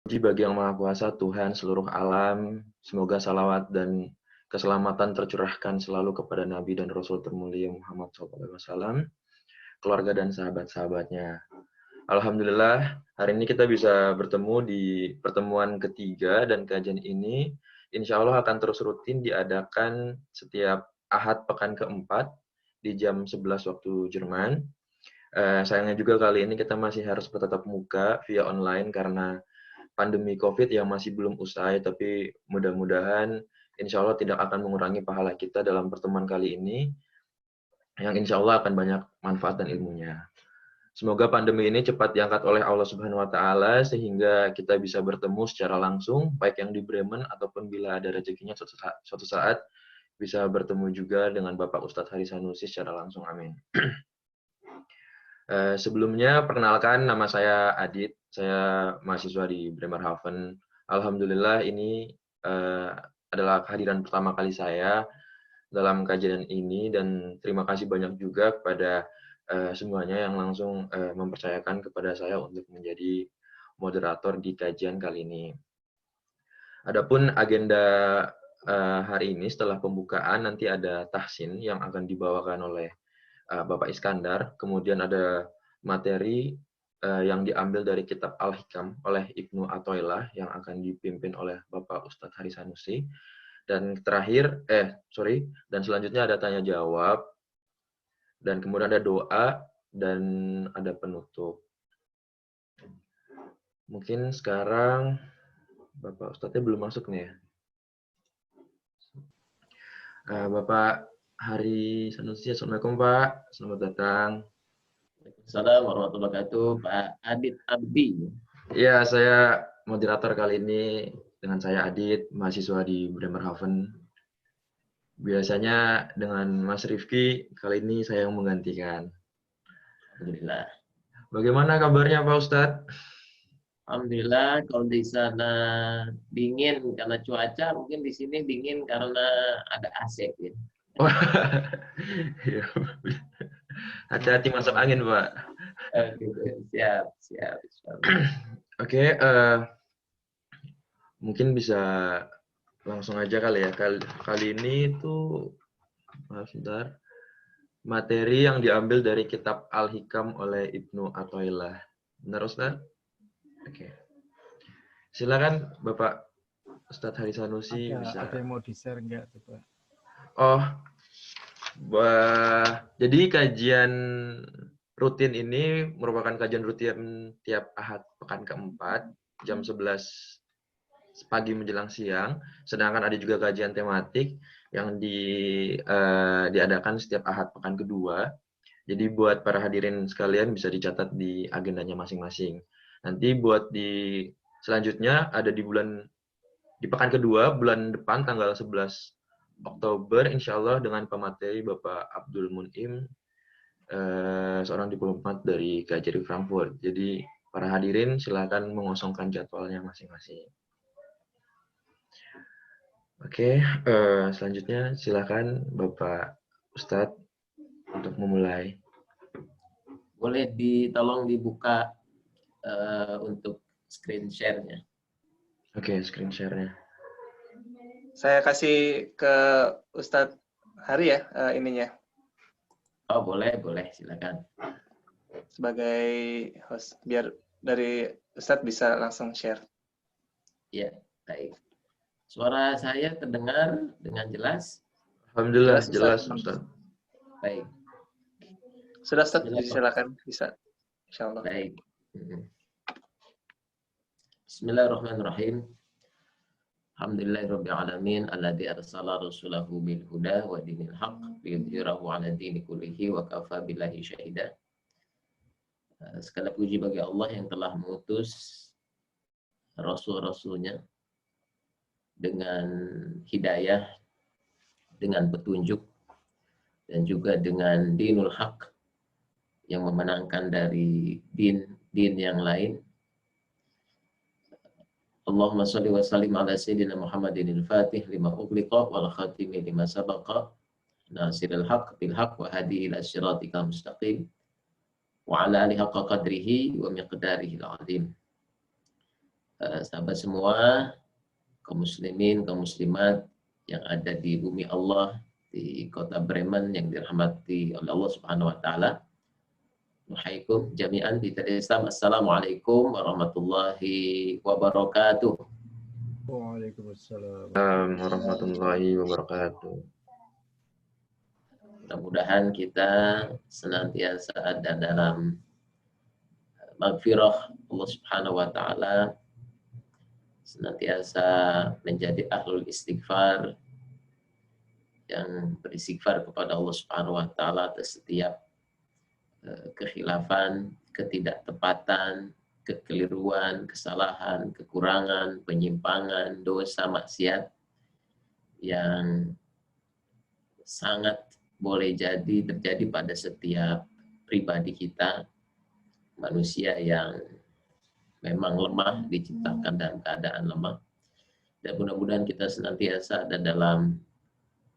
Puji bagi Yang Maha Kuasa, Tuhan seluruh alam. Semoga salawat dan keselamatan tercurahkan selalu kepada Nabi dan Rasul termulia Muhammad SAW, keluarga dan sahabat-sahabatnya. Alhamdulillah, hari ini kita bisa bertemu di pertemuan ketiga dan kajian ini insya Allah akan terus rutin diadakan setiap Ahad pekan keempat di jam 11 waktu Jerman. Sayangnya juga kali ini kita masih harus bertatap muka via online karena pandemi COVID yang masih belum usai, tapi mudah-mudahan insya Allah tidak akan mengurangi pahala kita dalam pertemuan kali ini, yang insya Allah akan banyak manfaat dan ilmunya. Semoga pandemi ini cepat diangkat oleh Allah Subhanahu wa Ta'ala sehingga kita bisa bertemu secara langsung, baik yang di Bremen ataupun bila ada rezekinya suatu saat bisa bertemu juga dengan Bapak Ustadz Haris Sanusi secara langsung. Amin. Sebelumnya, perkenalkan nama saya Adit, saya mahasiswa di Bremerhaven. Alhamdulillah ini adalah kehadiran pertama kali saya dalam kajian ini dan terima kasih banyak juga kepada semuanya yang langsung mempercayakan kepada saya untuk menjadi moderator di kajian kali ini. Adapun agenda hari ini setelah pembukaan nanti ada tahsin yang akan dibawakan oleh Bapak Iskandar, kemudian ada materi yang diambil dari kitab Al-Hikam oleh Ibnu Athaillah yang akan dipimpin oleh Bapak Ustadz Haris Sanusi. Dan terakhir, dan selanjutnya ada tanya jawab, dan kemudian ada doa, dan ada penutup. Mungkin sekarang Bapak Ustadznya belum masuk nih ya. Bapak Haris Sanusi, Assalamualaikum Pak, selamat datang. Assalamualaikum warahmatullahi wabarakatuh, Pak Adit Abdi. Ya, saya moderator kali ini dengan saya Adit, mahasiswa di Bremerhaven. Biasanya dengan Mas Rifki, kali ini saya yang menggantikan. Alhamdulillah. Bagaimana kabarnya Pak Ustadz? Alhamdulillah, kalau di sana dingin karena cuaca, mungkin di sini dingin karena ada AC. Ya. Hati-hati masuk angin, Pak. Siap. Oke, mungkin bisa langsung aja kali ya. Kali ini tuh, sebentar, materi yang diambil dari kitab Al-Hikam oleh Ibnu Athaillah. Benar, Ustaz? Oke. Silakan Bapak Ustadz Haris Sanusi bisa. Ada yang mau di-share enggak, coba? Oh, jadi kajian rutin ini merupakan kajian rutin tiap Ahad pekan keempat jam 11 pagi menjelang siang. Sedangkan ada juga kajian tematik yang diadakan setiap Ahad pekan kedua. Jadi buat para hadirin sekalian bisa dicatat di agendanya masing-masing. Nanti buat di selanjutnya ada di pekan kedua bulan depan tanggal 11 Oktober insya Allah dengan pemateri Bapak Abdul Mun'im, seorang diplomat dari KJRI Frankfurt. Jadi para hadirin silakan mengosongkan jadwalnya masing-masing. Oke, selanjutnya silakan Bapak Ustadz untuk memulai. Boleh tolong dibuka untuk screen share-nya. Oke, screen share-nya. Saya kasih ke Ustadz Hari ya ininya. Oh, boleh, silakan. Sebagai host, biar dari Ustadz bisa langsung share. Ya, baik. Suara saya terdengar dengan jelas? Alhamdulillah, jelas Ustadz. Baik. Sudah Ustadz, silakan bisa. Insya Allah. Baik. Bismillahirrahmanirrahim. Alhamdulillahirabbil alamin alladzi arsala rasulahu bil huda wa dinil haqq liyudhhirahu 'ala dini kullihi wa kafa billahi syahida. Segala puji bagi Allah yang telah mengutus rasul-rasulnya dengan hidayah, dengan petunjuk, dan juga dengan dinul haq yang memenangkan dari din yang lain. Allahumma shalli wa sallim ala sayyidina Muhammadin al-Fatih lima ughliqa wal khatimi lima sabaqa nasiril haq bil haq wa hadi ila siratikal mustaqim wa ala alihi haqqa qadrihi wa miqdarihi al-azim. Sahabat semua, kaum muslimin, kaum muslimat yang ada di bumi Allah, di kota Bremen yang dirahmati oleh Allah Subhanahu wa taala. Wahaikum jami'an di Islam. Assalamualaikum warahmatullahi wabarakatuh. Waalaikumsalam warahmatullahi wabarakatuh. Mudah-mudahan kita senantiasa ada dalam maghfirah Allah Subhanahu wa taala, senantiasa menjadi ahlul istighfar, yang beristighfar kepada Allah Subhanahu wa taala atas setiap kekhilafan, ketidaktepatan, kekeliruan, kesalahan, kekurangan, penyimpangan, dosa, maksiat yang sangat boleh jadi terjadi pada setiap pribadi kita, manusia yang memang lemah, diciptakan dalam keadaan lemah. Dan mudah-mudahan kita senantiasa ada dalam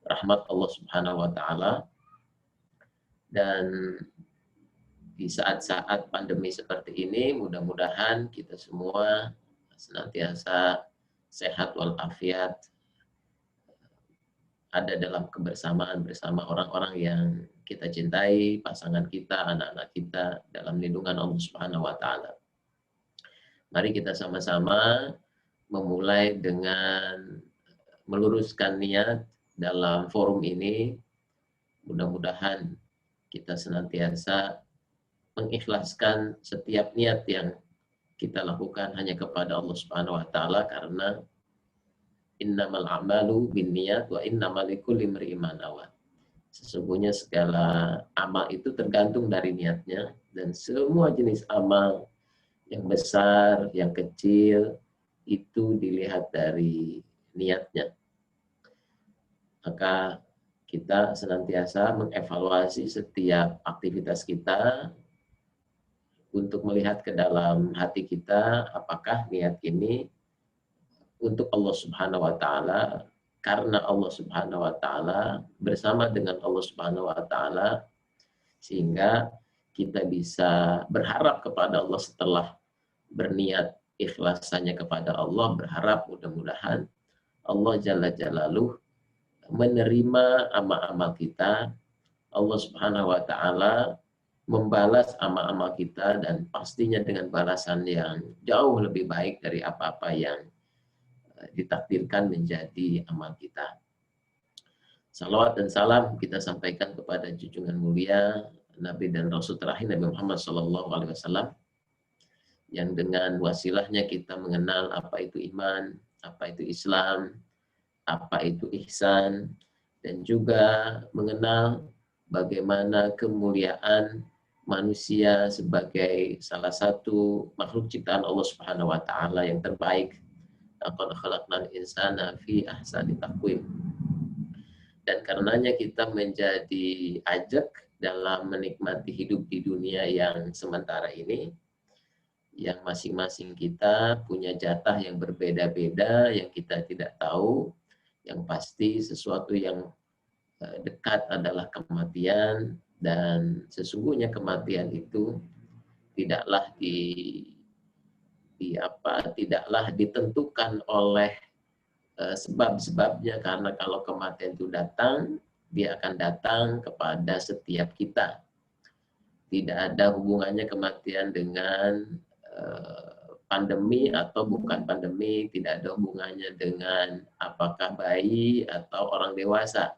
rahmat Allah Subhanahu wa taala. Dan di saat-saat pandemi seperti ini, mudah-mudahan kita semua senantiasa sehat walafiat, ada dalam kebersamaan bersama orang-orang yang kita cintai, pasangan kita, anak-anak kita, dalam lindungan Allah Subhanahu wa taala. Mari kita sama-sama memulai dengan meluruskan niat dalam forum ini. Mudah-mudahan kita senantiasa mengikhlaskan setiap niat yang kita lakukan hanya kepada Allah Subhanahu wa taala, karena innamal a'malu binniyat wa innamal likulli imri'in ma nawa. Sesungguhnya segala amal itu tergantung dari niatnya, dan semua jenis amal yang besar, yang kecil itu dilihat dari niatnya. Maka kita senantiasa mengevaluasi setiap aktivitas kita untuk melihat ke dalam hati kita, apakah niat ini untuk Allah Subhanahu wa taala, karena Allah Subhanahu wa taala, bersama dengan Allah Subhanahu wa taala, sehingga kita bisa berharap kepada Allah setelah berniat ikhlas hanya kepada Allah, berharap mudah-mudahan Allah Jalla Jalaluh menerima amal-amal kita, Allah Subhanahu wa taala membalas amal-amal kita, dan pastinya dengan balasan yang jauh lebih baik dari apa-apa yang ditakdirkan menjadi amal kita. Salawat dan salam kita sampaikan kepada junjungan mulia Nabi dan Rasul terakhir Nabi Muhammad SAW, yang dengan wasilahnya kita mengenal apa itu iman, apa itu Islam, apa itu ihsan, dan juga mengenal bagaimana kemuliaan manusia sebagai salah satu makhluk ciptaan Allah Subhanahu wa taala yang terbaik. Laqad khalaqnal insana fi ahsani taqwim. Dan karenanya kita menjadi ajak dalam menikmati hidup di dunia yang sementara ini, yang masing-masing kita punya jatah yang berbeda-beda, yang kita tidak tahu. Yang pasti sesuatu yang dekat adalah kematian, dan sesungguhnya kematian itu tidaklah tidaklah ditentukan oleh sebab-sebabnya, karena kalau kematian itu datang, dia akan datang kepada setiap kita. Tidak ada hubungannya kematian dengan pandemi atau bukan pandemi, tidak ada hubungannya dengan apakah bayi atau orang dewasa.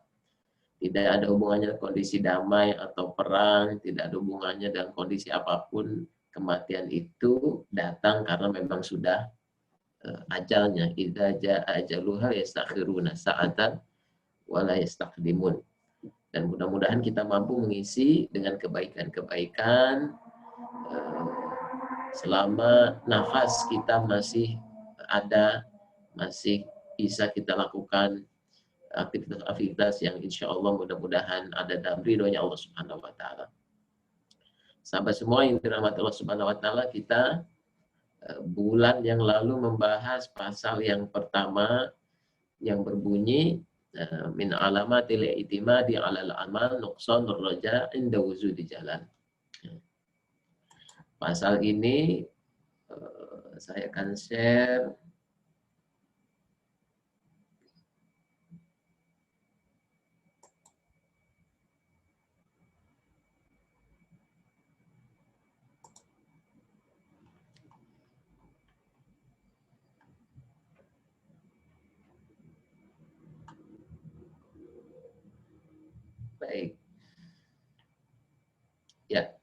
Tidak ada hubungannya dengan kondisi damai atau perang, tidak ada hubungannya dengan kondisi apapun. Kematian itu datang karena memang sudah ajalnya. Idza jaa ajaluha yastakhiruna sa'atan wa la yastaqdimun. Dan mudah-mudahan kita mampu mengisi dengan kebaikan-kebaikan selama nafas kita masih ada, masih bisa kita lakukan aktivitas-aktivitas yang insya Allah mudah-mudahan ada dalam ridhonya Allah Subhanahu wa taala. Sahabat semua yang dirahmati Allah Subhanahu wa taala, kita bulan yang lalu membahas pasal yang pertama yang berbunyi min alamatil i'timadi 'alal amal nuqsanur raja inda wuzudi jalan. Pasal ini Saya akan share. Baik. Ya.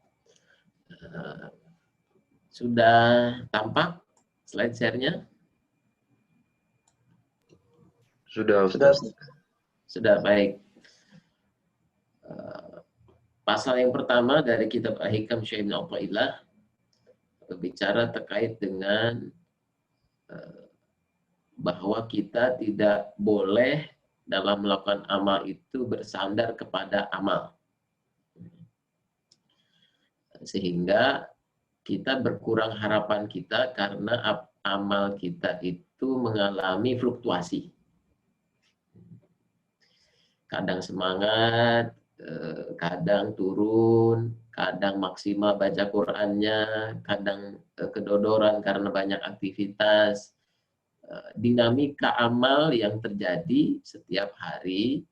Sudah tampak slide share-nya? Sudah, Sudah. Ustaz. Sudah, baik. Pasal yang pertama dari kitab Al-Hikam Syekh Ibn Athaillah berbicara terkait dengan bahwa kita tidak boleh dalam melakukan amal itu bersandar kepada amal. Sehingga kita berkurang harapan kita karena amal kita itu mengalami fluktuasi. Kadang semangat, kadang turun, kadang maksimal baca Qur'annya, kadang kedodoran karena banyak aktivitas. Dinamika amal yang terjadi setiap hari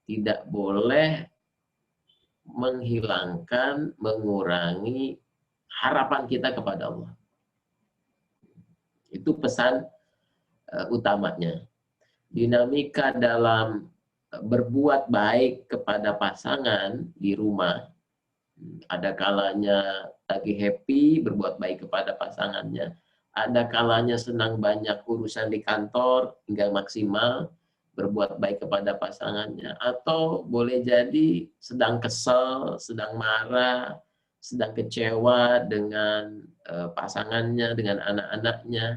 tidak boleh menghilangkan, mengurangi harapan kita kepada Allah. Itu pesan utamanya. Dinamika dalam berbuat baik kepada pasangan di rumah, ada kalanya lagi happy berbuat baik kepada pasangannya, ada kalanya senang banyak urusan di kantor hingga maksimal berbuat baik kepada pasangannya, atau boleh jadi sedang kesel, sedang marah, sedang kecewa dengan pasangannya, dengan anak-anaknya.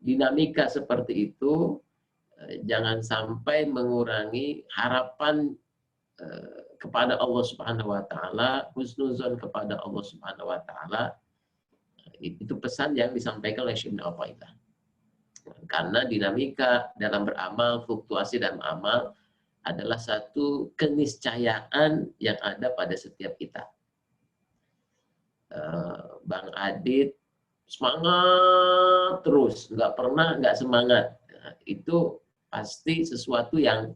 Dinamika seperti itu jangan sampai mengurangi harapan kepada Allah Subhanahu wa taala, husnuzon kepada Allah Subhanahu wa taala. Itu pesan yang disampaikan oleh Syekh Ibnu Athaillah. Karena dinamika dalam beramal, fluktuasi dalam amal adalah satu keniscayaan yang ada pada setiap kita. Bang Adit semangat terus, nggak semangat. Nah, itu pasti sesuatu yang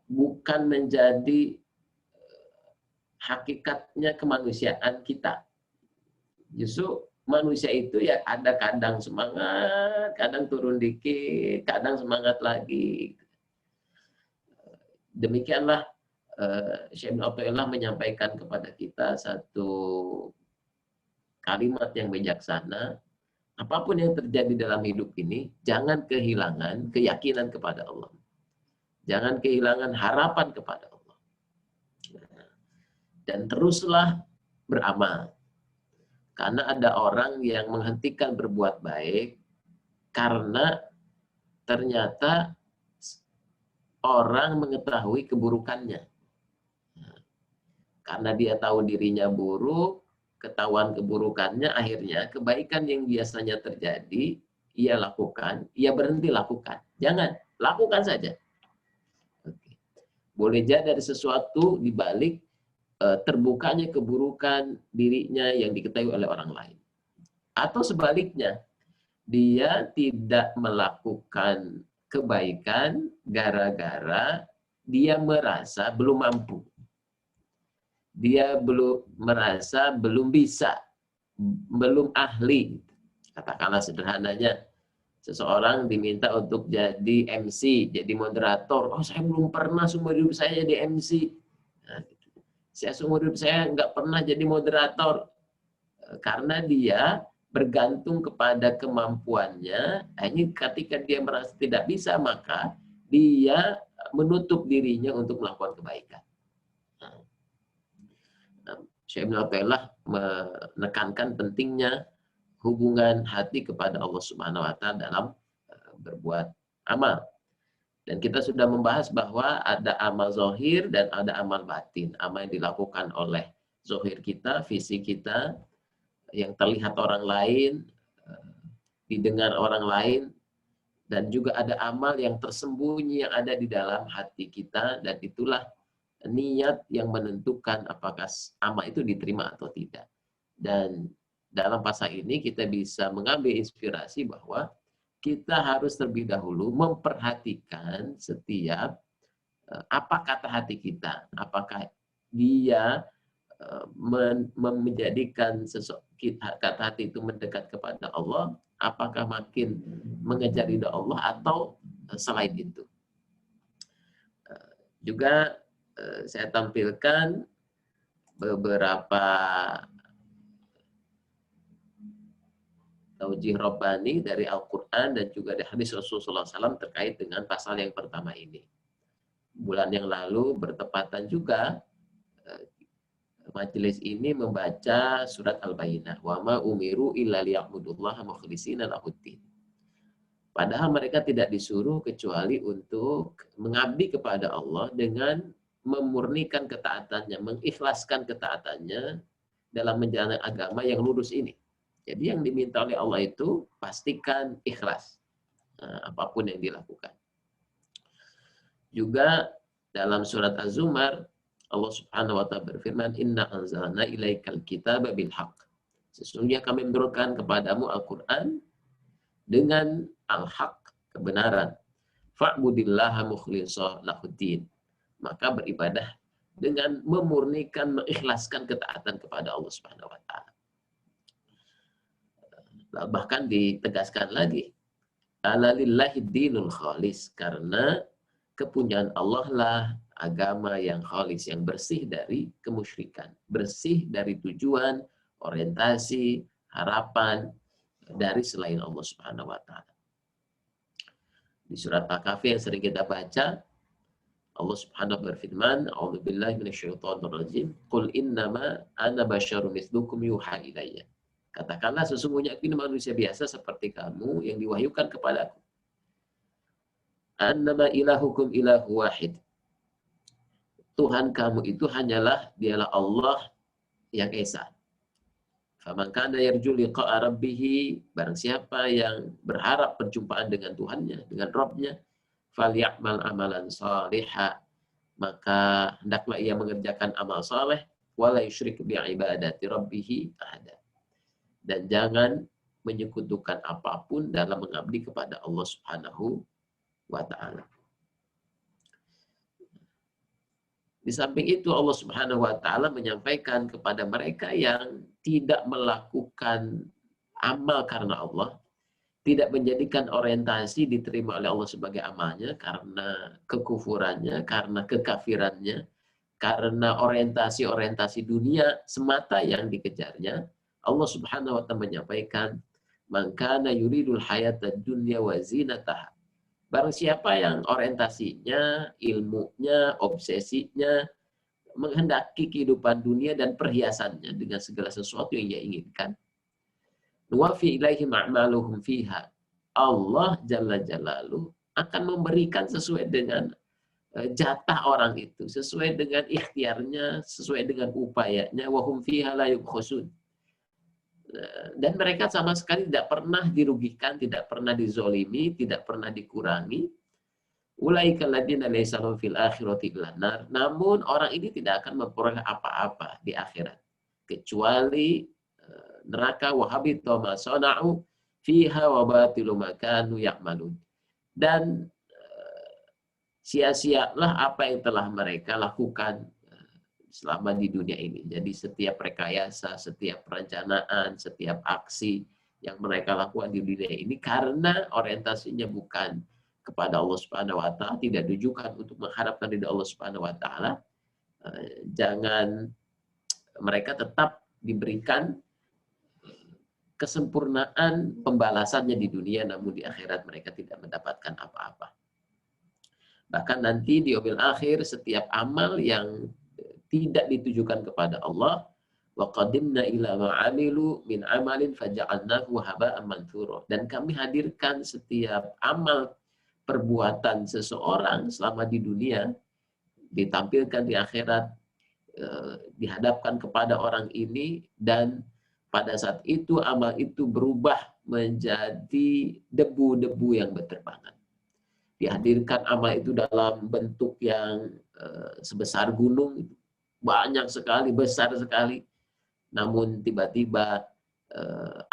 bukan menjadi hakikatnya kemanusiaan kita. Justru manusia itu ya ada kadang semangat, kadang turun dikit, kadang semangat lagi. Demikianlah Syekh Ibnu Athaillah menyampaikan kepada kita satu kalimat yang bijaksana. Apapun yang terjadi dalam hidup ini, jangan kehilangan keyakinan kepada Allah. Jangan kehilangan harapan kepada Allah. Dan teruslah beramal. Karena ada orang yang menghentikan berbuat baik karena ternyata orang mengetahui keburukannya. Karena dia tahu dirinya buruk, ketahuan keburukannya, akhirnya kebaikan yang biasanya terjadi, ia lakukan, ia berhenti lakukan. Jangan, lakukan saja. Oke. Boleh jadi ada sesuatu di balik terbukanya keburukan dirinya yang diketahui oleh orang lain. Atau sebaliknya, dia tidak melakukan kebaikan gara-gara dia merasa belum mampu. Dia merasa belum bisa, belum ahli. Katakanlah sederhananya, seseorang diminta untuk jadi MC, jadi moderator. Oh, saya belum pernah seumur hidup saya jadi MC. Nah, saya seumur hidup saya nggak pernah jadi moderator. Karena dia bergantung kepada kemampuannya. Ini ketika dia merasa tidak bisa, maka dia menutup dirinya untuk melakukan kebaikan. Syekh Ibnu Athaillah menekankan pentingnya hubungan hati kepada Allah Subhanahu wa taala dalam berbuat amal. Dan kita sudah membahas bahwa ada amal zahir dan ada amal batin. Amal yang dilakukan oleh zahir kita, fisik kita, yang terlihat orang lain, didengar orang lain, dan juga ada amal yang tersembunyi yang ada di dalam hati kita, dan itulah niat yang menentukan apakah amal itu diterima atau tidak. Dan dalam pasal ini kita bisa mengambil inspirasi bahwa kita harus terlebih dahulu memperhatikan setiap apa kata hati kita. Apakah dia menjadikan kata hati itu mendekat kepada Allah, apakah makin mengejar ridha Allah atau selain itu. Juga saya tampilkan beberapa taujih Rabbani dari Al-Quran dan juga dari hadis Rasulullah SAW terkait dengan pasal yang pertama ini. Bulan yang lalu bertepatan juga majelis ini membaca surat Al-Bayyinah. Wa ma umiru illa liya'budullaha mukhlishina lahuddin. Padahal mereka tidak disuruh kecuali untuk mengabdi kepada Allah dengan memurnikan ketaatannya, mengikhlaskan ketaatannya dalam menjalani agama yang lurus ini. Jadi yang diminta oleh Allah itu pastikan ikhlas apapun yang dilakukan. Juga dalam surat Az-Zumar Allah Subhanahu wa taala berfirman, "Inna anzalna ilaikal kitaba bil haqq." Sesungguhnya kami menurunkan kepadamu Al-Qur'an dengan al-haq, kebenaran. Fa'budillaha mukhlishah lahuddin. Maka beribadah dengan memurnikan, mengikhlaskan ketaatan kepada Allah Subhanahu wa taala. Bahkan ditegaskan lagi, ala lillahi dinul khalis, karena kepunyaan Allah lah agama yang khalis, yang bersih dari kemusyrikan, bersih dari tujuan, orientasi, harapan dari selain Allah Subhanahu wa taala. Di surat Al-Kahfi yang sering kita baca, Allah Subhanahu wa taala berfirman, "A'udzubillahi minasyaitonir rajim, qul innama ana basyarum mitslukum yuha ilayya." Katakanlah, sesungguhnya aku ini manusia biasa seperti kamu yang diwahyukan kepadaku. Annama ilahukum ilahu wahid. Tuhan kamu itu hanyalah dialah Allah yang esa. Faman kana yarju liqa'a rabbih, barang siapa yang berharap perjumpaan dengan Tuhannya, dengan Rabbnya, falyamal amalan salihah, maka hendaklah ia mengerjakan amal saleh, wala yusyrik bi'ibadati rabbih ahada. Dan jangan menyekutukan apapun dalam mengabdi kepada Allah Subhanahu wa taala. Di samping itu Allah Subhanahu wa taala menyampaikan kepada mereka yang tidak melakukan amal karena Allah, tidak menjadikan orientasi diterima oleh Allah sebagai amalnya karena kekufurannya, karena kekafirannya, karena orientasi-orientasi dunia semata yang dikejarnya. Allah Subhanahu wa taala menyampaikan, "Man kana yuridul hayatad dunya wa zinataha." Barang siapa yang orientasinya, ilmunya, obsesinya menghendaki kehidupan dunia dan perhiasannya dengan segala sesuatu yang ia inginkan, nuwafi ilaihim a'maluhum fiha. Allah Jalla Jalaluhu akan memberikan sesuai dengan jatah orang itu, sesuai dengan ikhtiarnya, sesuai dengan upayanya, wahum fiha la yubkhasun. Dan mereka sama sekali tidak pernah dirugikan, tidak pernah dizolimi, tidak pernah dikurangi. Ulaika alladziina laysa lahum fil akhirati illan nar. Namun orang ini tidak akan memperoleh apa-apa di akhirat kecuali neraka. Wa habita ma sana'u fiha wa batilu ma kanu ya'malun. Dan sia-sialah apa yang telah mereka lakukan selama di dunia ini. Jadi setiap rekayasa, setiap perencanaan, setiap aksi yang mereka lakukan di dunia ini karena orientasinya bukan kepada Allah Subhanahu wa taala, tidak ditujukan untuk mengharapkan ridha Allah Subhanahu wa taala, jangan mereka tetap diberikan kesempurnaan pembalasannya di dunia, namun di akhirat mereka tidak mendapatkan apa-apa. Bahkan nanti di yaumil akhir, setiap amal yang tidak ditujukan kepada Allah, wa qadimna ila ma amilu min amalin faja'alnahu haba'an manthura. Dan kami hadirkan setiap amal perbuatan seseorang selama di dunia, ditampilkan di akhirat, dihadapkan kepada orang ini, dan pada saat itu amal itu berubah menjadi debu-debu yang berterbangan. Dihadirkan amal itu dalam bentuk yang sebesar gunung, banyak sekali, besar sekali. namun tiba-tiba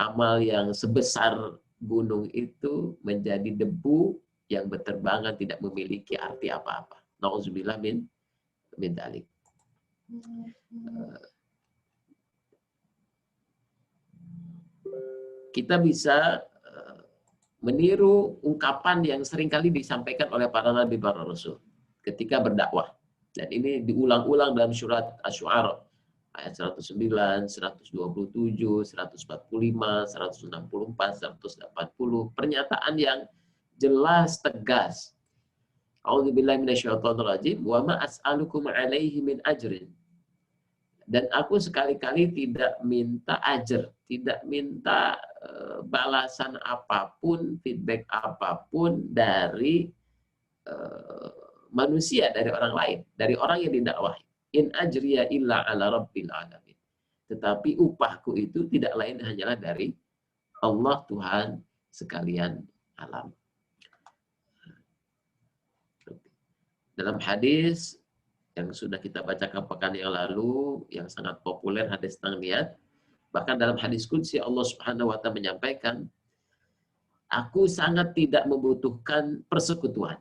amal yang sebesar gunung itu menjadi debu yang berterbangan, tidak memiliki arti apa-apa. Nauzubillah min dzalik. Kita bisa meniru ungkapan yang seringkali disampaikan oleh para nabi, para rasul ketika berdakwah. Dan ini diulang-ulang dalam surat Asy-Syu'ara ayat 109, 127, 145, 164, 180. Pernyataan yang jelas, tegas. A'udzubillahi minasyaitonirrajim. Wa ma as'alukum 'alaihi min ajrin. Dan aku sekali-kali tidak minta ajar, tidak minta balasan apapun, feedback apapun dari manusia, dari orang lain, dari orang yang didakwahi. In ajriya illa ala rabbil alamin. Tetapi upahku itu tidak lain hanyalah dari Allah, Tuhan sekalian alam. Dalam hadis yang sudah kita bacakan pekan yang lalu, yang sangat populer, hadis tentang niat. Bahkan dalam hadis qudsi Allah Subhanahu wa Ta'ala menyampaikan, aku sangat tidak membutuhkan persekutuan.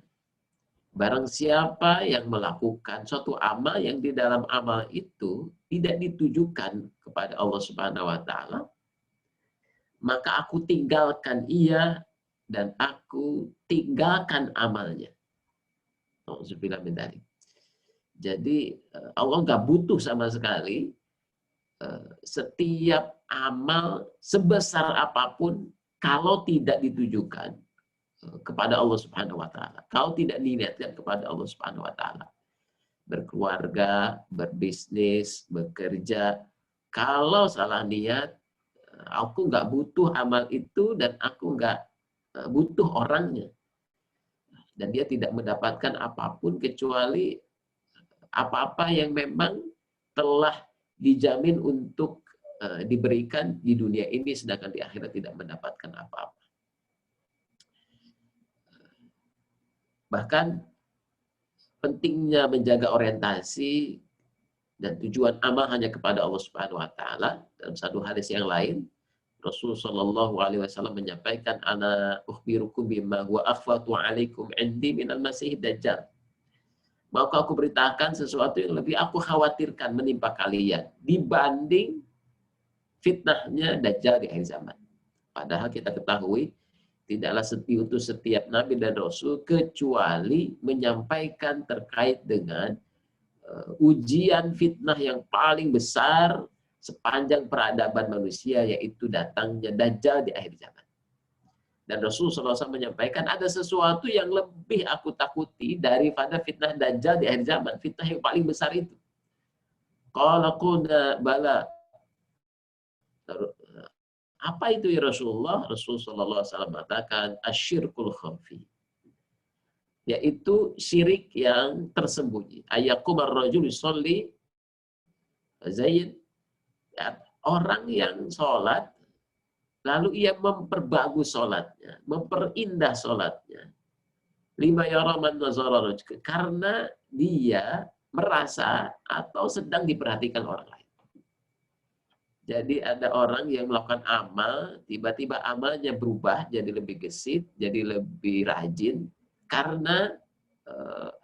Barang siapa yang melakukan suatu amal yang di dalam amal itu tidak ditujukan kepada Allah Subhanahu wa Ta'ala, maka aku tinggalkan ia dan aku tinggalkan amalnya. Nauzubillah min dzalik. Jadi Allah nggak butuh sama sekali setiap amal sebesar apapun kalau tidak ditujukan kepada Allah Subhanahu wa Ta'ala. Kalau tidak diniatkan kepada Allah Subhanahu wa Ta'ala. Berkeluarga, berbisnis, bekerja. Kalau salah niat, aku nggak butuh amal itu dan aku nggak butuh orangnya. Dan dia tidak mendapatkan apapun kecuali apa-apa yang memang telah dijamin untuk diberikan di dunia ini, sedangkan di akhirat tidak mendapatkan apa-apa. Bahkan pentingnya menjaga orientasi dan tujuan amal hanya kepada Allah Subhanahu wa Ta'ala. Dalam satu hadis yang lain, Rasulullah Shallallahu Alaihi Wasallam menyampaikan, ana ukhbirukum bima huwa akhwatu alaikum indi minal masih dajjal. Maka aku beritakan sesuatu yang lebih aku khawatirkan menimpa kalian dibanding fitnahnya Dajjal di akhir zaman. Padahal kita ketahui tidaklah diutus setiap nabi dan rasul kecuali menyampaikan terkait dengan ujian fitnah yang paling besar sepanjang peradaban manusia, yaitu datangnya Dajjal di akhir zaman. Dan Rasulullah SAW menyampaikan ada sesuatu yang lebih aku takuti daripada fitnah Dajjal di akhir zaman. Fitnah yang paling besar itu. Qala qulna bala. Apa itu ya Rasulullah? Rasulullah SAW mengatakan asyirkul khafi. Yaitu syirik yang tersembunyi. Ayakum ar-rajul yusolli zayin. Orang yang sholat lalu ia memperbagus sholatnya, memperindah sholatnya. Lima yaraman nazara karena dia merasa atau sedang diperhatikan orang lain. Jadi ada orang yang melakukan amal, tiba-tiba amalnya berubah jadi lebih gesit, jadi lebih rajin karena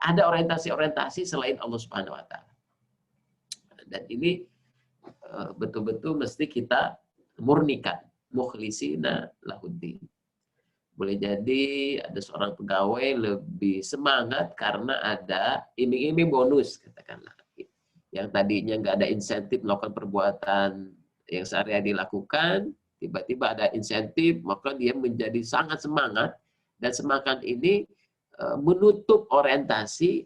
ada orientasi-orientasi selain Allah Subhanahu wa Ta'ala. Dan ini betul-betul mesti kita murnikan. Mukhlisina lahuddin. Boleh jadi ada seorang pegawai lebih semangat karena ada iming-iming bonus, katakanlah. Yang tadinya nggak ada insentif melakukan perbuatan yang sehari-hari dilakukan, tiba-tiba ada insentif, maka dia menjadi sangat semangat, dan semangat ini menutup orientasi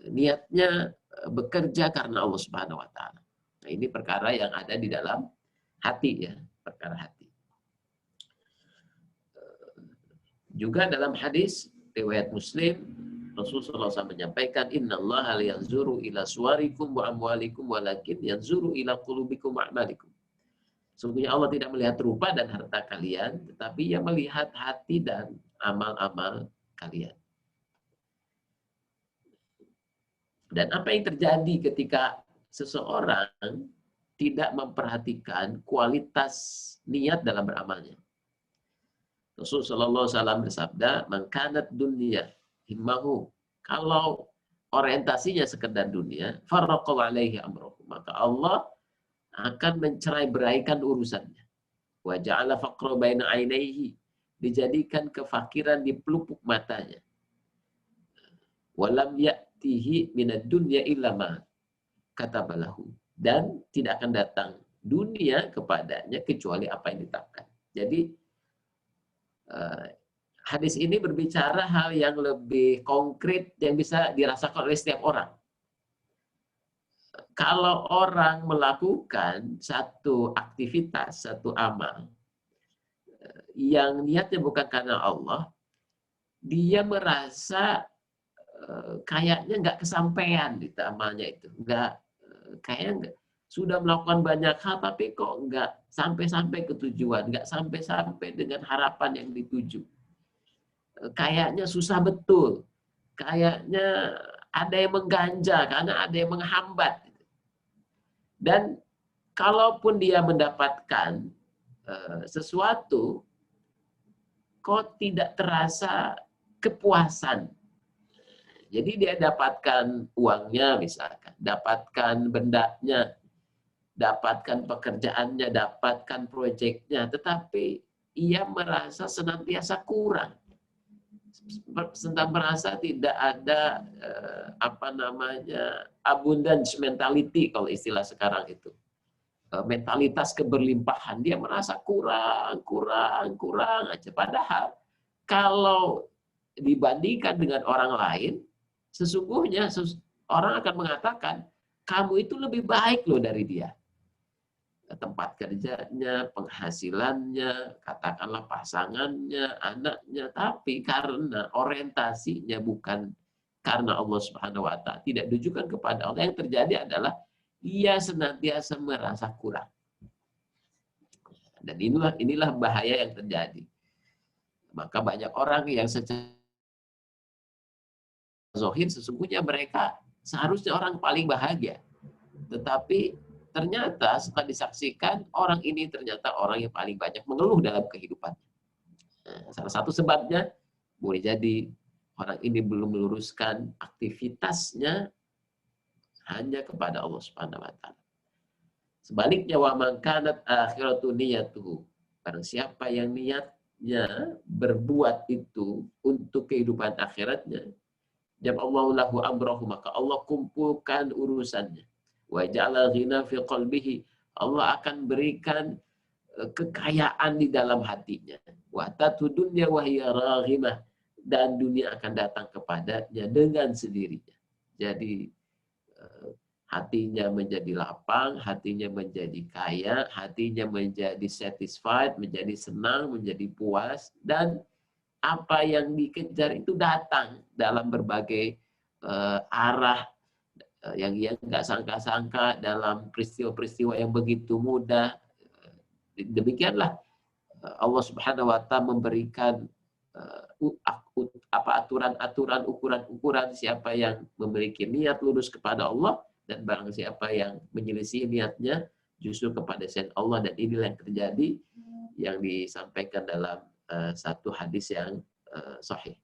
niatnya bekerja karena Allah Subhanahu wa Ta'ala. Nah, ini perkara yang ada di dalam hati, ya, perkara hati. Juga dalam hadis riwayat Muslim, Rasulullah SAW menyampaikan, innallaha la yanzuru ila suwarikum wa amwalikum walakin yanzuru ila qulubikum wa a'malikum. Sungguhnya Allah tidak melihat rupa dan harta kalian, tetapi Ia melihat hati dan amal-amal kalian. Dan apa yang terjadi ketika seseorang tidak memperhatikan kualitas niat dalam beramalnya. Rasulullah SAW bersabda, "Man kanat dunya himmahu." Kalau orientasinya sekedar dunia, farraqallahu alaihi amrahu, maka Allah akan mencerai-beraikan urusannya. Wa ja'ala faqra baina ainaihi, dijadikan kefakiran di pelupuk matanya. Walam ya'tihi minad dunya illa ma katabalahu, dan tidak akan datang dunia kepadanya kecuali apa yang ditetapkan. Jadi hadis ini berbicara hal yang lebih konkret yang bisa dirasakan oleh setiap orang. Kalau orang melakukan satu aktivitas, satu amal yang niatnya bukan karena Allah, dia merasa kayaknya nggak kesampaian di amalnya itu, kayaknya sudah melakukan banyak hal tapi kok nggak sampai-sampai ke tujuan, nggak sampai-sampai dengan harapan yang dituju. Kayaknya susah betul, kayaknya ada yang mengganja, karena ada yang menghambat. Dan kalaupun dia mendapatkan sesuatu, kok tidak terasa kepuasan. Jadi dia dapatkan uangnya misalkan, dapatkan bendanya, dapatkan pekerjaannya, dapatkan proyeknya, tetapi ia merasa senantiasa kurang. Merasa tidak ada abundance mentality kalau istilah sekarang itu. Mentalitas keberlimpahan, dia merasa kurang aja. Padahal kalau dibandingkan dengan orang lain, sesungguhnya orang akan mengatakan kamu itu lebih baik loh dari dia. Tempat kerjanya, penghasilannya, katakanlah pasangannya, anaknya, tapi karena orientasinya bukan karena Allah Subhanahu wa Ta'ala, tidak ditujukan kepada Allah, yang terjadi adalah ia senantiasa merasa kurang. Dan inilah bahaya yang terjadi. Maka banyak orang yang secara zahir sesungguhnya mereka seharusnya orang paling bahagia. Tetapi ternyata setelah disaksikan, orang ini ternyata orang yang paling banyak mengeluh dalam kehidupan. Salah satu sebabnya boleh jadi orang ini belum meluruskan aktivitasnya hanya kepada Allah Subhanahu wa Ta'ala. Sebaliknya, wa man kanat akhiratu niyatuhu, barang siapa yang niatnya berbuat itu untuk kehidupan akhiratnya, jam'allahu lahu amrahu, maka Allah kumpulkan urusannya. Wa ja'ala ghina fi qalbihi, Allah akan berikan kekayaan di dalam hatinya. Wa tatu dunya wa hiya raghimah, dan dunia akan datang kepadanya dengan sendirinya. Jadi hatinya menjadi lapang, hatinya menjadi kaya, hatinya menjadi satisfied, menjadi senang, menjadi puas, dan apa yang dikejar itu datang dalam berbagai arah yang ia nggak sangka-sangka, dalam peristiwa-peristiwa yang begitu mudah. Demikianlah Allah Subhanahu wa Ta'ala memberikan aturan-aturan, ukuran-ukuran siapa yang memiliki niat lurus kepada Allah, dan barang siapa yang menyelisih niatnya justru kepada selain Allah. Dan inilah yang terjadi, yang disampaikan dalam satu hadis yang sahih.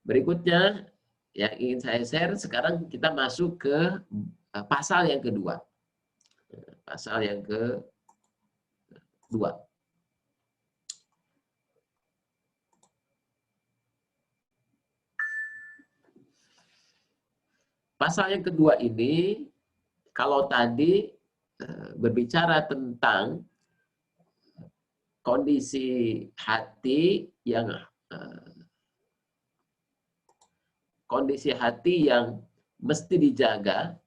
Berikutnya yang ingin saya share, sekarang kita masuk ke pasal yang kedua. Pasal yang kedua. Pasal yang kedua ini, kalau tadi berbicara tentang kondisi hati yang mesti dijaga,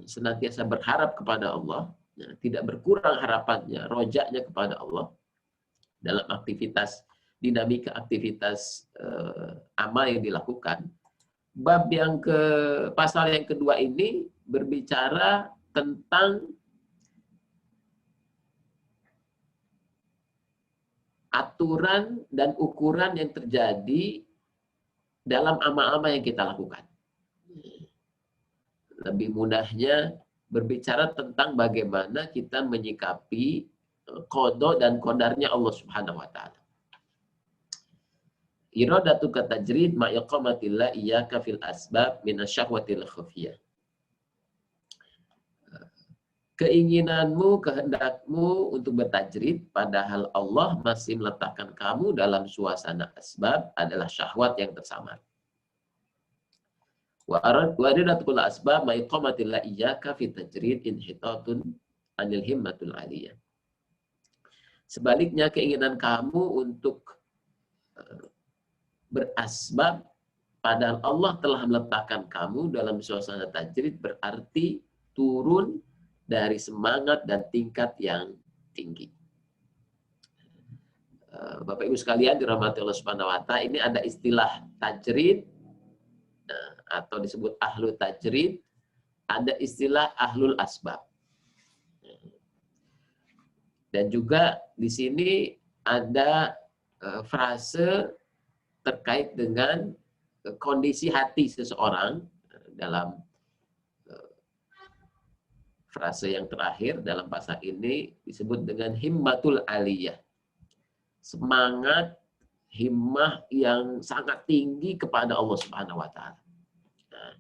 senantiasa berharap kepada Allah, tidak berkurang harapannya, rojaknya kepada Allah dalam aktivitas, dinamika aktivitas amal yang dilakukan. Pasal yang kedua ini berbicara tentang aturan dan ukuran yang terjadi dalam amal-amal yang kita lakukan. lebih mudahnya berbicara tentang bagaimana kita menyikapi qada dan qadarnya Allah Subhanahu wa taala. Iradatu katajrid ma iqamatillah iyyaka fil asbab minasyahwatil khafiyah. Keinginanmu, kehendakmu untuk bertajrid, padahal Allah masih meletakkan kamu dalam suasana asbab adalah syahwat yang tersamar. Wa aridatul asbab ma iqamatillah iyyaka fi tajrid inhitatun anil himmatul aliyah. Sebaliknya keinginan kamu untuk berasbab padahal Allah telah meletakkan kamu dalam suasana tajrid berarti turun dari semangat dan tingkat yang tinggi. Bapak Ibu sekalian dirahmati Allah Subhanahu wa taala, ini ada istilah tajrid atau disebut ahlu tajrid, ada istilah ahlul asbab. Dan juga di sini ada frase terkait dengan kondisi hati seseorang dalam frase yang terakhir dalam pasal ini disebut dengan himmatul aliyah. Semangat, himmah yang sangat tinggi kepada Allah Subhanahu wa taala. Nah,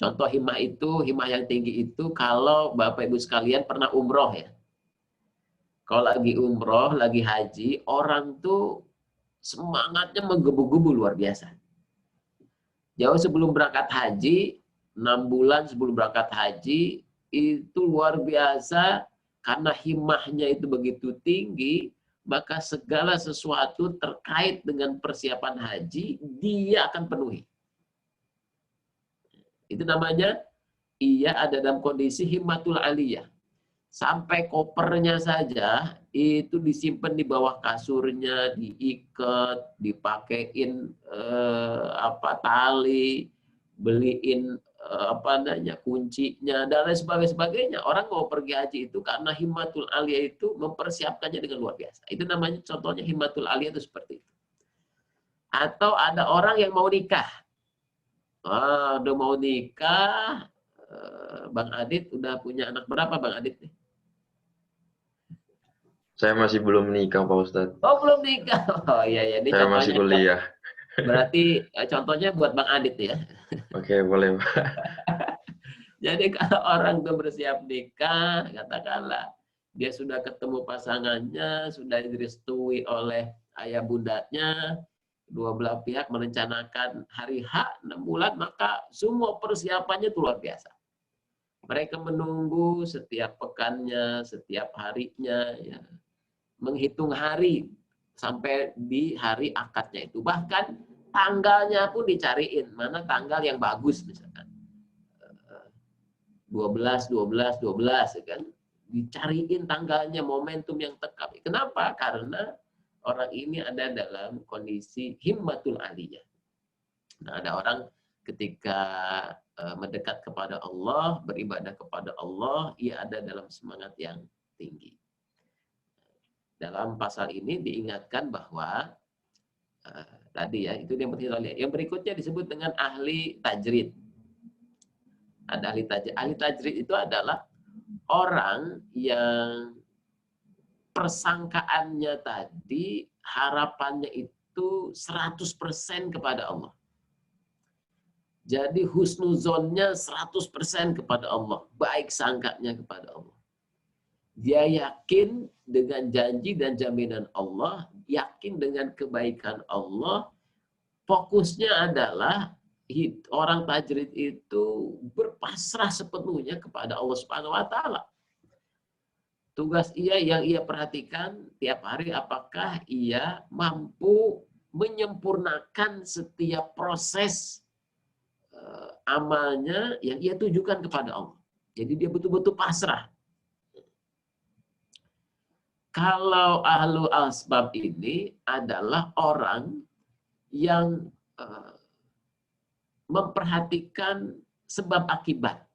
contoh himmah yang tinggi itu kalau Bapak Ibu sekalian pernah umroh ya. Kalau lagi umroh, lagi haji, orang tuh semangatnya menggebu-gebu luar biasa. Jauh sebelum berangkat haji, 6 bulan sebelum berangkat haji, itu luar biasa karena himmahnya itu begitu tinggi, maka segala sesuatu terkait dengan persiapan haji dia akan penuhi. Itu namanya ia ada dalam kondisi himmatul aliyah. Sampai kopernya saja itu disimpan di bawah kasurnya, diikat, dipakein tali, beliin kuncinya dan lain sebagainya. Orang mau pergi haji itu karena himmatul aliyah itu mempersiapkannya dengan luar biasa. Itu namanya contohnya himmatul aliyah itu seperti itu. Atau ada orang yang mau nikah. Udah mau nikah, Bang Adit udah punya anak berapa Bang Adit nih? Saya masih belum nikah Pak Ustadz. Oh belum nikah. Oh iya ini saya masih kuliah. Berarti contohnya buat Bang Adit ya. Oke, boleh Pak. Jadi kalau orang tuh bersiap nikah, katakanlah dia sudah ketemu pasangannya, sudah direstui oleh ayah bundanya, dua belah pihak merencanakan hari H 6 bulan, maka semua persiapannya itu luar biasa. Mereka menunggu setiap pekannya, setiap harinya, ya, menghitung hari sampai di hari akadnya itu. Bahkan tanggalnya pun dicariin, mana tanggal yang bagus misalkan. 12 ya kan. Dicariin tanggalnya, momentum yang tepat. Kenapa? Karena orang ini ada dalam kondisi himmatul aliyah. Nah, ada orang ketika mendekat kepada Allah, beribadah kepada Allah, ia ada dalam semangat yang tinggi. Dalam pasal ini diingatkan bahwa tadi ya, itu yang pertama lihat. Yang berikutnya disebut dengan ahli tajrid. Ada ahli tajrid. Ahli tajrid itu adalah orang yang persangkaannya tadi, harapannya itu 100% kepada Allah. Jadi husnuzonnya 100% kepada Allah. Baik sangkanya kepada Allah. Dia yakin dengan janji dan jaminan Allah, yakin dengan kebaikan Allah, fokusnya adalah orang tajrid itu berpasrah sepenuhnya kepada Allah Subhanahu wa taala. Tugas yang ia perhatikan tiap hari apakah ia mampu menyempurnakan setiap proses amalnya yang ia tujukan kepada Allah. Jadi dia betul-betul pasrah. Kalau ahlu asbab ini adalah orang yang memperhatikan sebab akibat,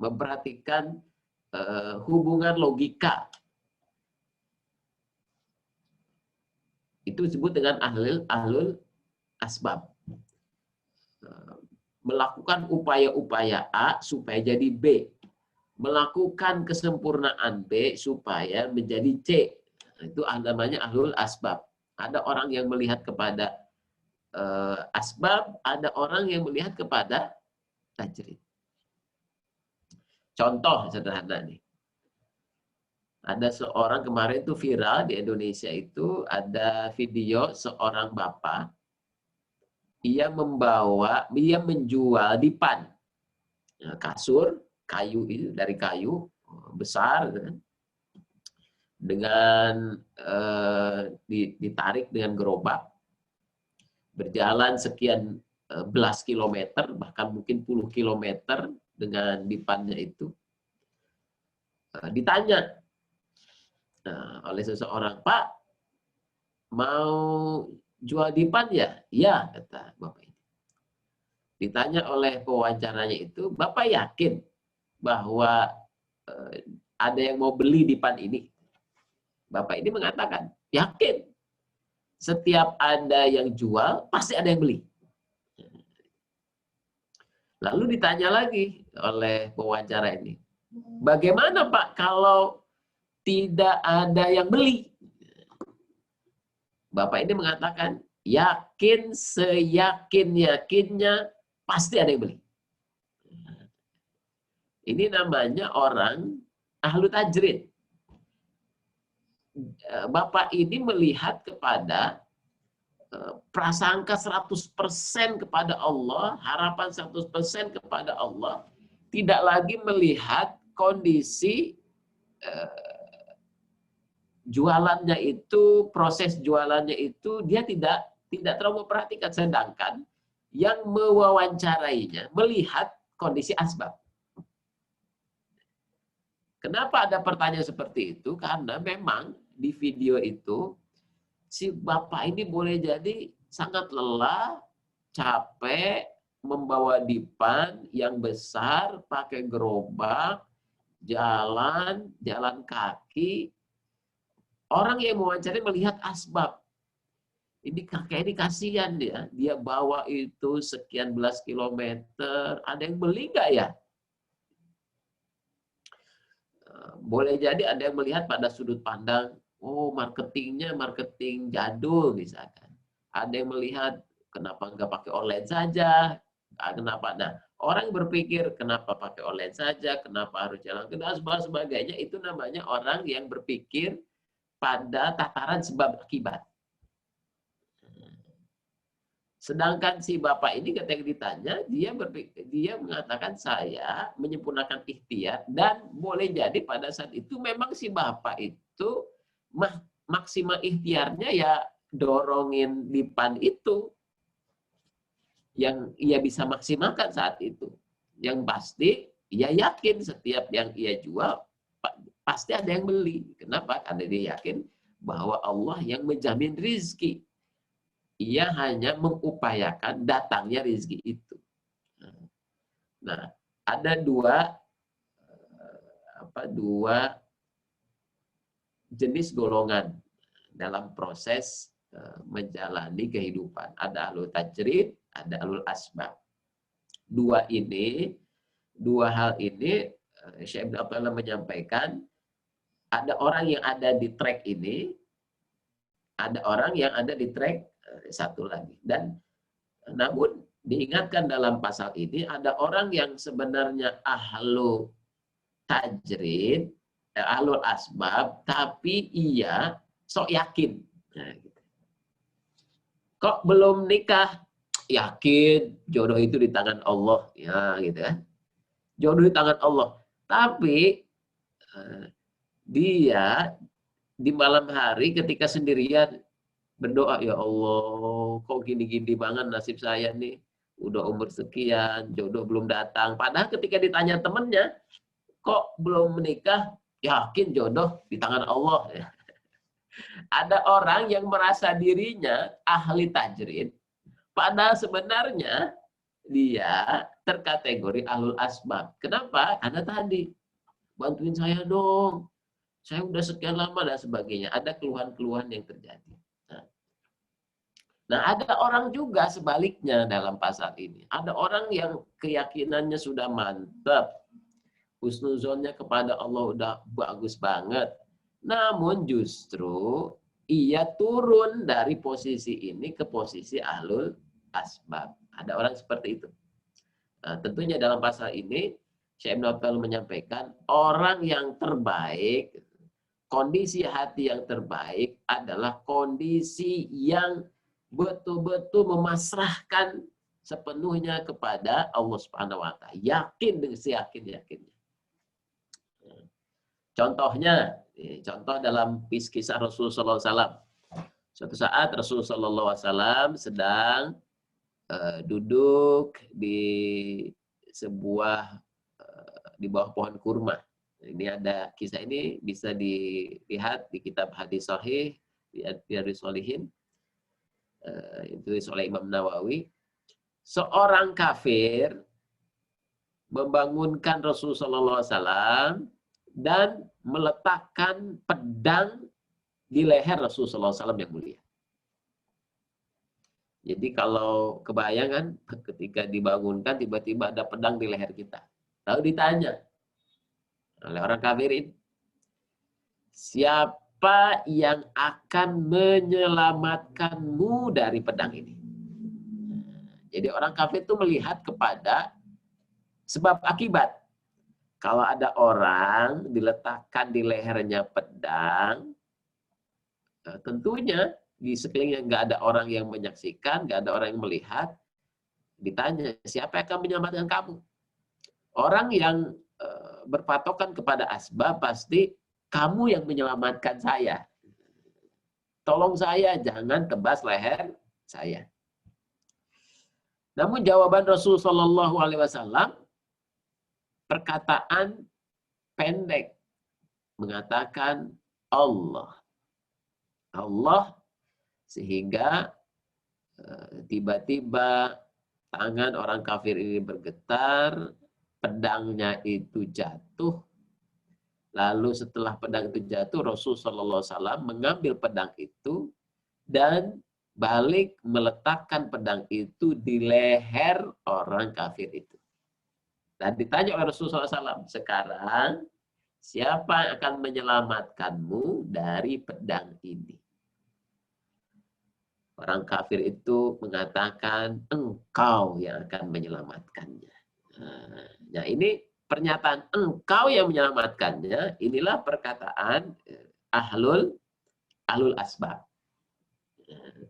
memperhatikan hubungan logika. Itu disebut dengan ahlul asbab. melakukan upaya-upaya A supaya jadi B, melakukan kesempurnaan B supaya menjadi C. Itu namanya ahlul asbab. Ada orang yang melihat kepada asbab, ada orang yang melihat kepada tajrid. Contoh sederhana nih. Ada seorang kemarin itu viral di Indonesia itu, ada video seorang bapak, ia menjual dipan. Kasur, kayu itu, dari kayu, besar, dengan ditarik dengan gerobak, berjalan sekian belas kilometer, bahkan mungkin puluh kilometer dengan dipannya itu. Ditanya oleh seseorang, Pak, mau jual dipan ya? Ya, kata bapak ini. Ditanya oleh pewawancaranya itu, Bapak yakin bahwa ada yang mau beli dipan ini? Bapak ini mengatakan, yakin. Setiap ada yang jual, pasti ada yang beli. Lalu ditanya lagi oleh pewawancara ini, bagaimana Pak kalau tidak ada yang beli? Bapak ini mengatakan, yakin seyakin-yakinnya pasti ada yang beli. Ini namanya orang ahlu tajrid. Bapak ini melihat kepada prasangka 100% kepada Allah, harapan 100% kepada Allah, tidak lagi melihat kondisi jualannya itu, proses jualannya itu dia tidak terlalu memperhatikan, sedangkan yang mewawancarainya melihat kondisi asbab. Kenapa ada pertanyaan seperti itu? Karena memang di video itu si bapak ini boleh jadi sangat lelah, capek, membawa dipan yang besar, pakai gerobak, jalan kaki. Orang yang mewawancari melihat asbab. Ini kakek ini kasihan dia bawa itu sekian belas kilometer. Ada yang beli nggak ya? Boleh jadi ada yang melihat pada sudut pandang, oh marketingnya marketing jadul misalkan. Ada yang melihat kenapa nggak pakai OLED saja? Kenapa? Nah, orang berpikir kenapa pakai OLED saja? Kenapa harus jalan ke dan sebagainya? Itu namanya orang yang berpikir pada tataran sebab akibat. Sedangkan si bapak ini ketika ditanya, dia mengatakan saya menyempurnakan ikhtiar, dan boleh jadi pada saat itu memang si bapak itu maksimal ikhtiarnya ya dorongin dipan itu yang ia bisa maksimalkan saat itu. Yang pasti ia yakin setiap yang ia jual pasti ada yang beli. Kenapa? Karena dia yakin bahwa Allah yang menjamin rizki. Ia hanya mengupayakan datangnya rizki itu. Nah, ada dua jenis golongan dalam proses menjalani kehidupan. Ada ahlul tajrid, ada ahlul asbab. Dua hal ini, Syekh Ibn Abdullah menyampaikan, ada orang yang ada di track ini, ada orang yang ada di track satu lagi. Dan namun diingatkan dalam pasal ini, ada orang yang sebenarnya ahlu tajrid, ahlul asbab, tapi ia sok yakin. Nah, gitu. Kok belum nikah? Yakin jodoh itu di tangan Allah. Ya, gitu kan. Jodoh di tangan Allah. Tapi dia di malam hari ketika sendirian berdoa, ya Allah, kok gini-gini banget nasib saya nih. Udah umur sekian, jodoh belum datang. Padahal ketika ditanya temennya, kok belum menikah? Yakin jodoh di tangan Allah. Ada orang yang merasa dirinya ahli tajrid, padahal sebenarnya dia terkategori ahlul asbab. Kenapa? Karena tadi, bantuin saya dong. Saya udah sekian lama dan sebagainya. Ada keluhan-keluhan yang terjadi. Nah, Nah, ada orang juga sebaliknya dalam pasal ini. Ada orang yang keyakinannya sudah mantap, husnuzonnya kepada Allah udah bagus banget. Namun justru ia turun dari posisi ini ke posisi ahlul asbab. Ada orang seperti itu. Nah, tentunya dalam pasal ini, Syekh Ibnu Attal menyampaikan orang yang terbaik, kondisi hati yang terbaik adalah kondisi yang betul-betul memasrahkan sepenuhnya kepada Allah Subhanahu wa taala. Yakin dengan seyakin-yakinnya. Contohnya, contoh dalam kisah Rasulullah SAW. Suatu saat Rasulullah SAW sedang duduk di sebuah di bawah pohon kurma. Ini ada kisah ini bisa dilihat di kitab hadis sahih di Riyadhus Shalihin, ditulis oleh Imam Nawawi. Seorang kafir membangunkan Rasulullah SAW dan meletakkan pedang di leher Rasulullah SAW yang mulia. Jadi kalau kebayangan ketika dibangunkan tiba-tiba ada pedang di leher kita. Lalu ditanya oleh orang kafir itu, siapa yang akan menyelamatkanmu dari pedang ini? Jadi orang kafir itu melihat kepada sebab akibat. Kalau ada orang diletakkan di lehernya pedang, tentunya di sekelilingnya nggak ada orang yang menyaksikan, nggak ada orang yang melihat. Ditanya, siapa yang akan menyelamatkan kamu? Orang yang berpatokan kepada asbab pasti kamu yang menyelamatkan saya. Tolong saya, jangan tebas leher saya. Namun jawaban Rasulullah SAW perkataan pendek mengatakan Allah. Allah, sehingga tiba-tiba tangan orang kafir ini bergetar, pedangnya itu jatuh. Lalu setelah pedang itu jatuh, Rasulullah SAW mengambil pedang itu dan balik meletakkan pedang itu di leher orang kafir itu. Dan ditanya oleh Rasulullah SAW, sekarang siapa yang akan menyelamatkanmu dari pedang ini? Orang kafir itu mengatakan, engkau yang akan menyelamatkannya. Nah, ini pernyataan engkau yang menyelamatkannya, inilah perkataan ahlul asbab.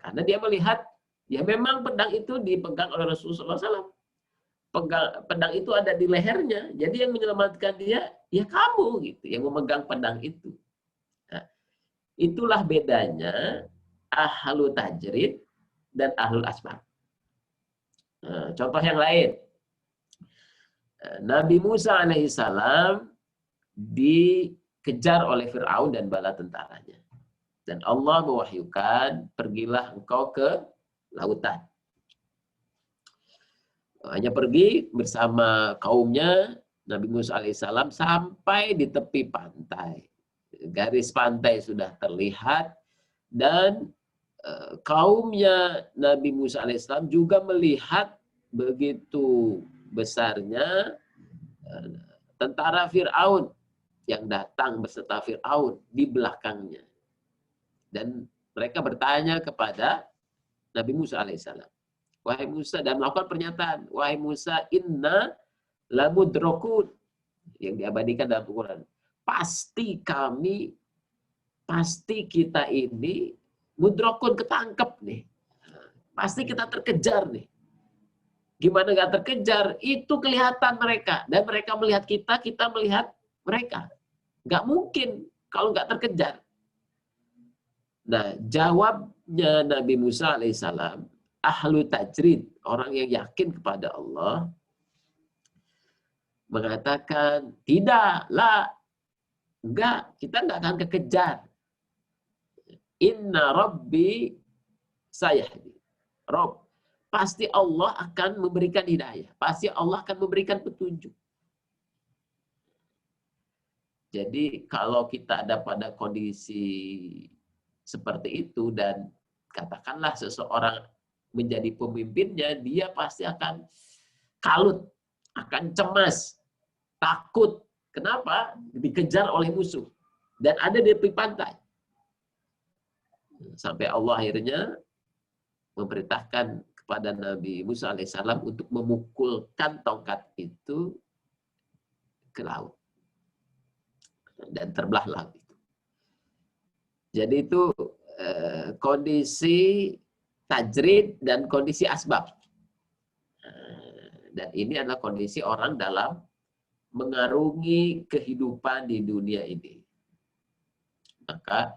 Karena dia melihat, ya memang pedang itu dipegang oleh Rasulullah SAW. Pedang itu ada di lehernya, jadi yang menyelamatkan dia, ya kamu gitu, yang memegang pedang itu. Nah, itulah bedanya ahlul tajrid dan ahlul asbab. Contoh yang lain, Nabi Musa alaihissalam dikejar oleh Fir'aun dan bala tentaranya. Dan Allah mewahyukan, pergilah engkau ke lautan. Hanya pergi bersama kaumnya, Nabi Musa alaihissalam sampai di tepi pantai. Garis pantai sudah terlihat dan kaumnya Nabi Musa alaihissalam juga melihat begitu besarnya tentara Fir'aun yang datang beserta Fir'aun di belakangnya. Dan mereka bertanya kepada Nabi Musa alaihissalam, wahai Musa, dan melakukan pernyataan, wahai Musa, inna lamudrokun, yang diabadikan dalam Al-Quran. Pasti kita ini mudrokun, ketangkep nih. Pasti kita terkejar nih. Gimana gak terkejar? Itu kelihatan mereka. Dan mereka melihat kita, kita melihat mereka. Gak mungkin kalau gak terkejar. Nah, jawabnya Nabi Musa alaihissalam, ahlu tajrid, orang yang yakin kepada Allah, mengatakan, tidak, lah, enggak, kita enggak akan kekejar. Inna Rabbi sayahdi. Rob, pasti Allah akan memberikan hidayah. Pasti Allah akan memberikan petunjuk. Jadi kalau kita ada pada kondisi seperti itu dan katakanlah seseorang menjadi pemimpinnya, dia pasti akan kalut, akan cemas, takut. Kenapa? Dikejar oleh musuh. Dan ada di tepi pantai. Sampai Allah akhirnya memerintahkan kepada Nabi Musa alaihissalam untuk memukulkan tongkat itu ke laut. Dan terbelah laut itu. Jadi itu kondisi tajrid dan kondisi asbab. Dan ini adalah kondisi orang dalam mengarungi kehidupan di dunia ini. Maka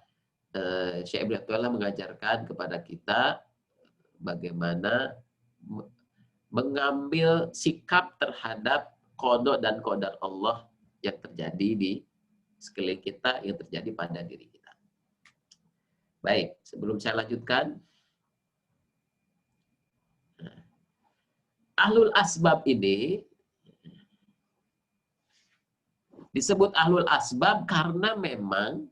Syekh Ibnu Athaillah mengajarkan kepada kita bagaimana mengambil sikap terhadap qada dan qadar Allah yang terjadi di sekeliling kita, yang terjadi pada diri kita. Baik, sebelum saya lanjutkan, ahlul asbab ini disebut ahlul asbab karena memang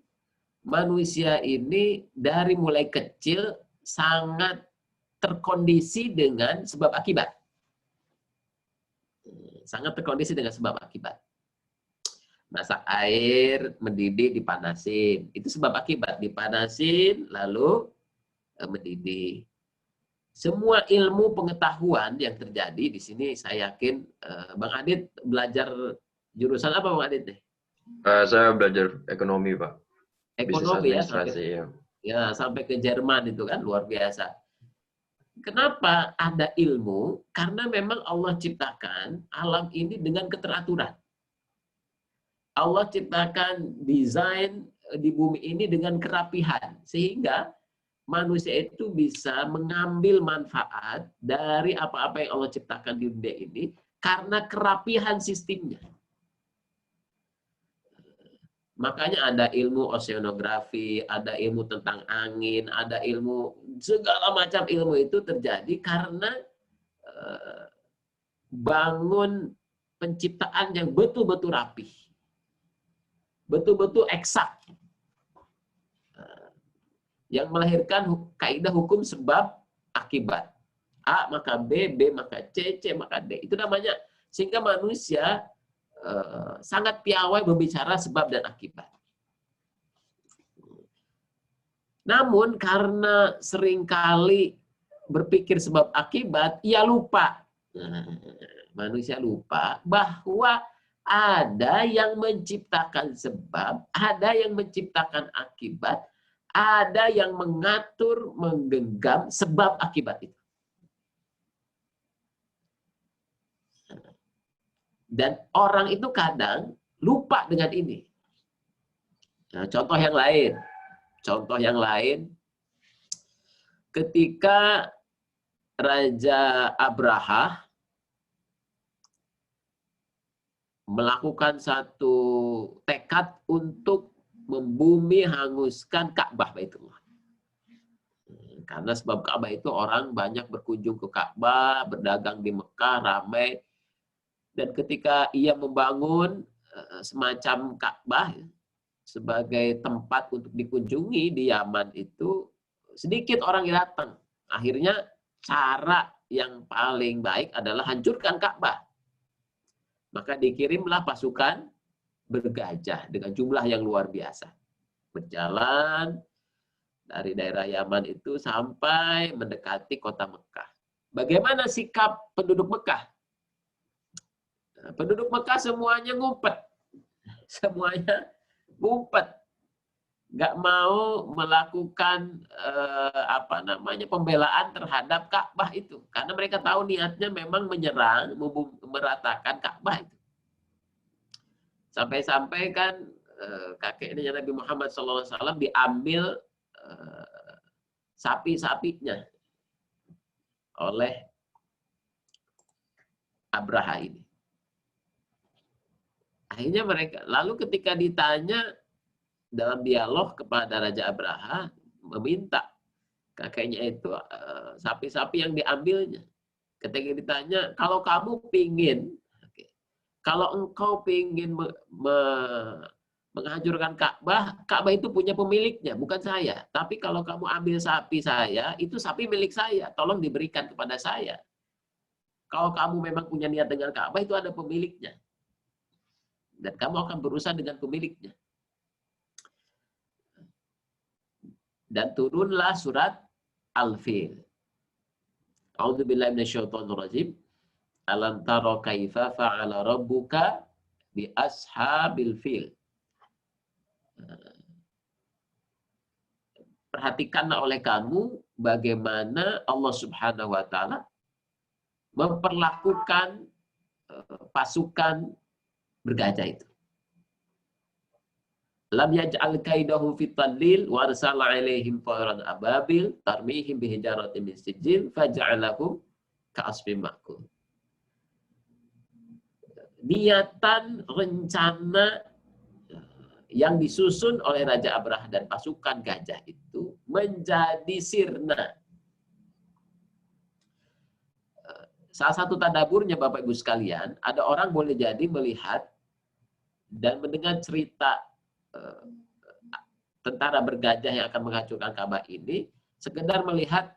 manusia ini dari mulai kecil sangat terkondisi dengan sebab akibat. Sangat terkondisi dengan sebab akibat. Masak air, mendidih, dipanasin. Itu sebab akibat. Dipanasin, lalu mendidih. Semua ilmu pengetahuan yang terjadi di sini, saya yakin Bang Adit belajar jurusan apa Bang Adit nih? Saya belajar ekonomi, Pak. Ekonomi ya, sampai ke Jerman itu kan luar biasa. Kenapa ada ilmu? Karena memang Allah ciptakan alam ini dengan keteraturan. Allah ciptakan desain di bumi ini dengan kerapihan. Sehingga manusia itu bisa mengambil manfaat dari apa-apa yang Allah ciptakan di dunia ini karena kerapihan sistemnya. Makanya ada ilmu oceanografi, ada ilmu tentang angin, ada ilmu, segala macam ilmu itu terjadi karena bangun penciptaan yang betul-betul rapi. Betul-betul eksak. Yang melahirkan kaidah hukum sebab akibat. A maka B, B maka C, C maka D. Itu namanya, sehingga manusia sangat piawai berbicara sebab dan akibat. Namun karena seringkali berpikir sebab akibat, ia lupa. Manusia lupa bahwa ada yang menciptakan sebab, ada yang menciptakan akibat, ada yang mengatur, menggenggam sebab akibat itu. Dan orang itu kadang lupa dengan ini. Nah, contoh yang lain, ketika Raja Abraha melakukan satu tekad untuk membumi hanguskan Ka'bah Baitullah. Karena sebab Ka'bah itu orang banyak berkunjung ke Ka'bah, berdagang di Mekah, ramai. Dan ketika ia membangun semacam Ka'bah sebagai tempat untuk dikunjungi di Yaman itu, sedikit orang yang datang. Akhirnya cara yang paling baik adalah hancurkan Ka'bah. Maka dikirimlah pasukan bergajah dengan jumlah yang luar biasa. Berjalan dari daerah Yaman itu sampai mendekati kota Mekah. Bagaimana sikap penduduk Mekah? Penduduk Mekah semuanya ngumpet. Semuanya ngumpet. Nggak mau melakukan pembelaan terhadap Ka'bah itu. Karena mereka tahu niatnya memang menyerang, meratakan Ka'bah itu. Sampai-sampai kan kakeknya Nabi Muhammad SAW diambil sapi-sapinya oleh Abraha ini. Akhirnya lalu ketika ditanya dalam dialog kepada Raja Abraha, meminta kakeknya itu sapi-sapi yang diambilnya. Ketika ditanya, kalau kamu pingin, kalau engkau pingin menghancurkan Ka'bah, Ka'bah itu punya pemiliknya, bukan saya. Tapi kalau kamu ambil sapi saya, itu sapi milik saya, tolong diberikan kepada saya. Kalau kamu memang punya niat dengan Ka'bah, itu ada pemiliknya. Dan kamu akan berurusan dengan pemiliknya. Dan turunlah surat Al-Fil. A'udzubillahi minasyaitonirrajim. Alam tara kaifa fa'ala rabbuka bi ashabil fil. Perhatikanlah oleh kamu bagaimana Allah Subhanahu wa taala memperlakukan pasukan bergajah itu. Lam yaj'al kaidahu fi tadlil wa arsala alaihim tayran ababil tarmihim bihijaratin min sijil faj'alahum ka'asfin ma'kul. Niatan, rencana yang disusun oleh Raja Abraha dan pasukan gajah itu menjadi sirna. Salah satu tadaburnya Bapak Ibu sekalian, ada orang boleh jadi melihat dan mendengar cerita tentara bergajah yang akan menghancurkan Ka'bah ini, sekedar melihat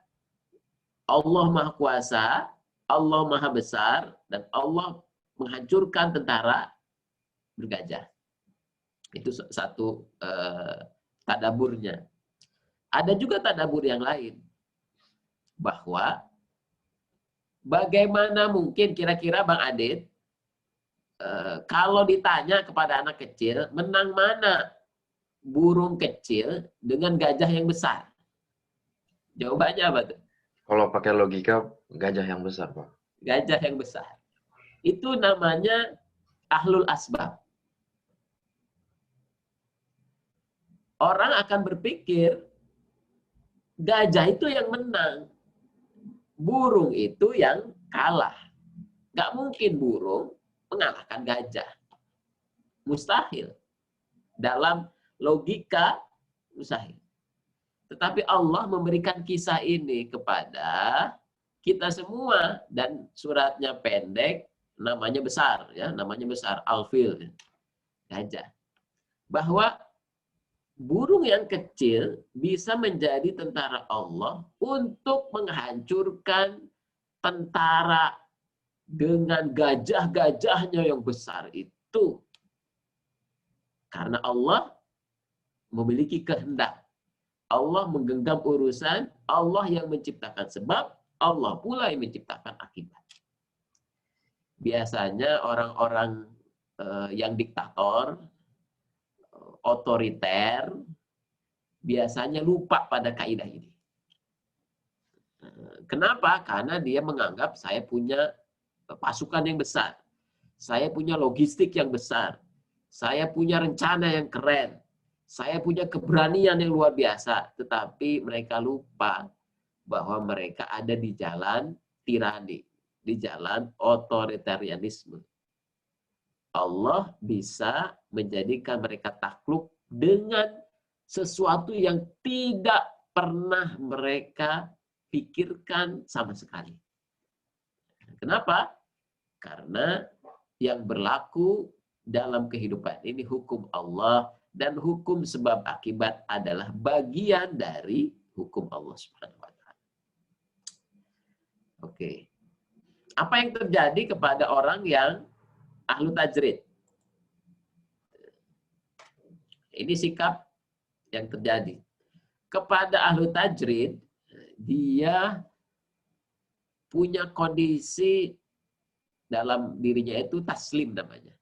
Allah Maha Kuasa, Allah Maha Besar, dan Allah menghancurkan tentara bergajah. Itu satu tadaburnya. Ada juga tadabur yang lain. Bahwa bagaimana mungkin kira-kira Bang Adit, kalau ditanya kepada anak kecil, menang mana burung kecil dengan gajah yang besar? Jawabannya apa tuh? Kalau pakai logika, gajah yang besar, Pak. Gajah yang besar. Itu namanya ahlul asbab. Orang akan berpikir gajah itu yang menang, burung itu yang kalah. Gak mungkin burung mengalahkan gajah. Mustahil. Dalam logika, mustahil. Tetapi Allah memberikan kisah ini kepada kita semua, dan suratnya pendek, namanya besar, ya, namanya besar, Al-Fil, gajah. Bahwa burung yang kecil bisa menjadi tentara Allah untuk menghancurkan tentara dengan gajah-gajahnya yang besar itu. Karena Allah memiliki kehendak. Allah menggenggam urusan, Allah yang menciptakan sebab, Allah pula yang menciptakan akibat. Biasanya orang-orang yang diktator, otoriter, biasanya lupa pada kaidah ini. Kenapa? Karena dia menganggap saya punya pasukan yang besar, saya punya logistik yang besar, saya punya rencana yang keren, saya punya keberanian yang luar biasa. Tetapi mereka lupa bahwa mereka ada di jalan tirani, di jalan otoritarianisme. Allah bisa menjadikan mereka takluk dengan sesuatu yang tidak pernah mereka pikirkan sama sekali. Kenapa? Karena yang berlaku dalam kehidupan ini hukum Allah, dan hukum sebab akibat adalah bagian dari hukum Allah Subhanahu wa taala. Oke. Apa yang terjadi kepada orang yang ahlu tajrid? Ini sikap yang terjadi. Kepada ahlu tajrid, dia punya kondisi dalam dirinya itu taslim namanya.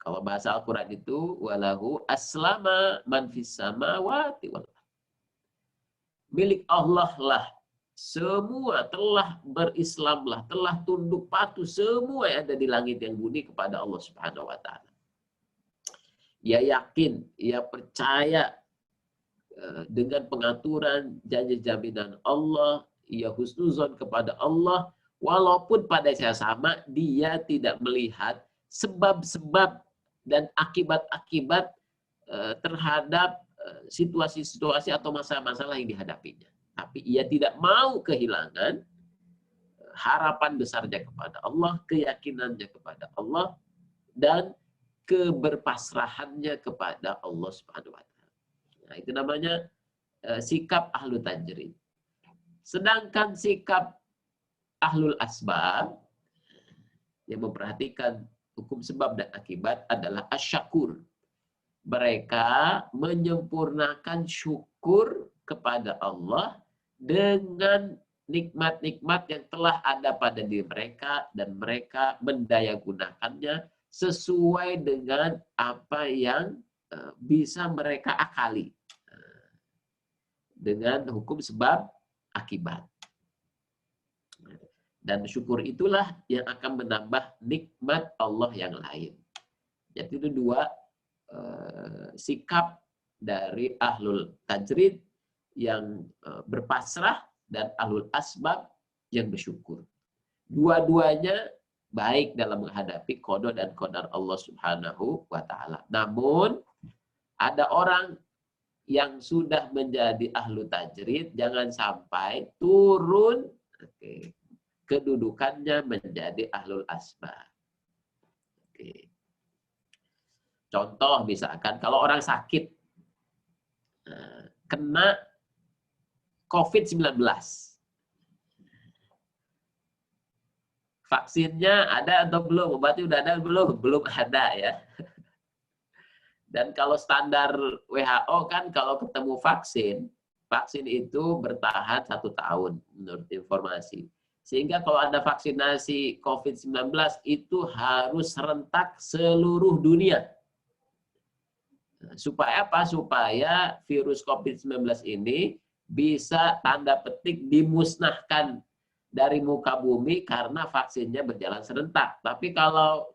Kalau bahasa Al-Quran itu, walahu aslama man fis samawati wal ardh. Milik Allah lah semua, telah berislamlah, telah tunduk patuh semua yang ada di langit yang bumi kepada Allah Subhanahu wa taala. Ia yakin, ia percaya dengan pengaturan janji jaminan Allah, ia husnuzon kepada Allah, walaupun pada saat sama dia tidak melihat sebab-sebab dan akibat-akibat terhadap situasi-situasi atau masalah-masalah yang dihadapinya. Tapi ia tidak mau kehilangan harapan besarnya kepada Allah, keyakinannya kepada Allah, dan keberpasrahannya kepada Allah Subhanahu wa taala. Nah, itu namanya sikap ahlu tajrid. Sedangkan sikap ahlul asbab yang memperhatikan hukum sebab dan akibat adalah asyakur. Mereka menyempurnakan syukur kepada Allah dengan nikmat-nikmat yang telah ada pada diri mereka dan mereka mendayagunakannya sesuai dengan apa yang bisa mereka akali dengan hukum sebab akibat. Dan syukur itulah yang akan menambah nikmat Allah yang lain. Jadi itu dua sikap dari ahlul tajrid yang berpasrah dan ahlul asbab yang bersyukur. Dua-duanya baik dalam menghadapi qada dan qadar Allah Subhanahu wa taala. Namun ada orang yang sudah menjadi ahlu tajrid jangan sampai turun kedudukannya menjadi ahlul asbab. Contoh misalkan kalau orang sakit kena COVID-19. Vaksinnya ada atau belum? Obatnya udah ada belum? Belum ada ya. Dan kalau standar WHO kan kalau ketemu vaksin itu bertahan 1 tahun menurut informasi. Sehingga kalau ada vaksinasi COVID-19 itu harus serentak seluruh dunia. Supaya apa? Supaya virus COVID-19 ini bisa tanda petik dimusnahkan dari muka bumi karena vaksinnya berjalan serentak. Tapi kalau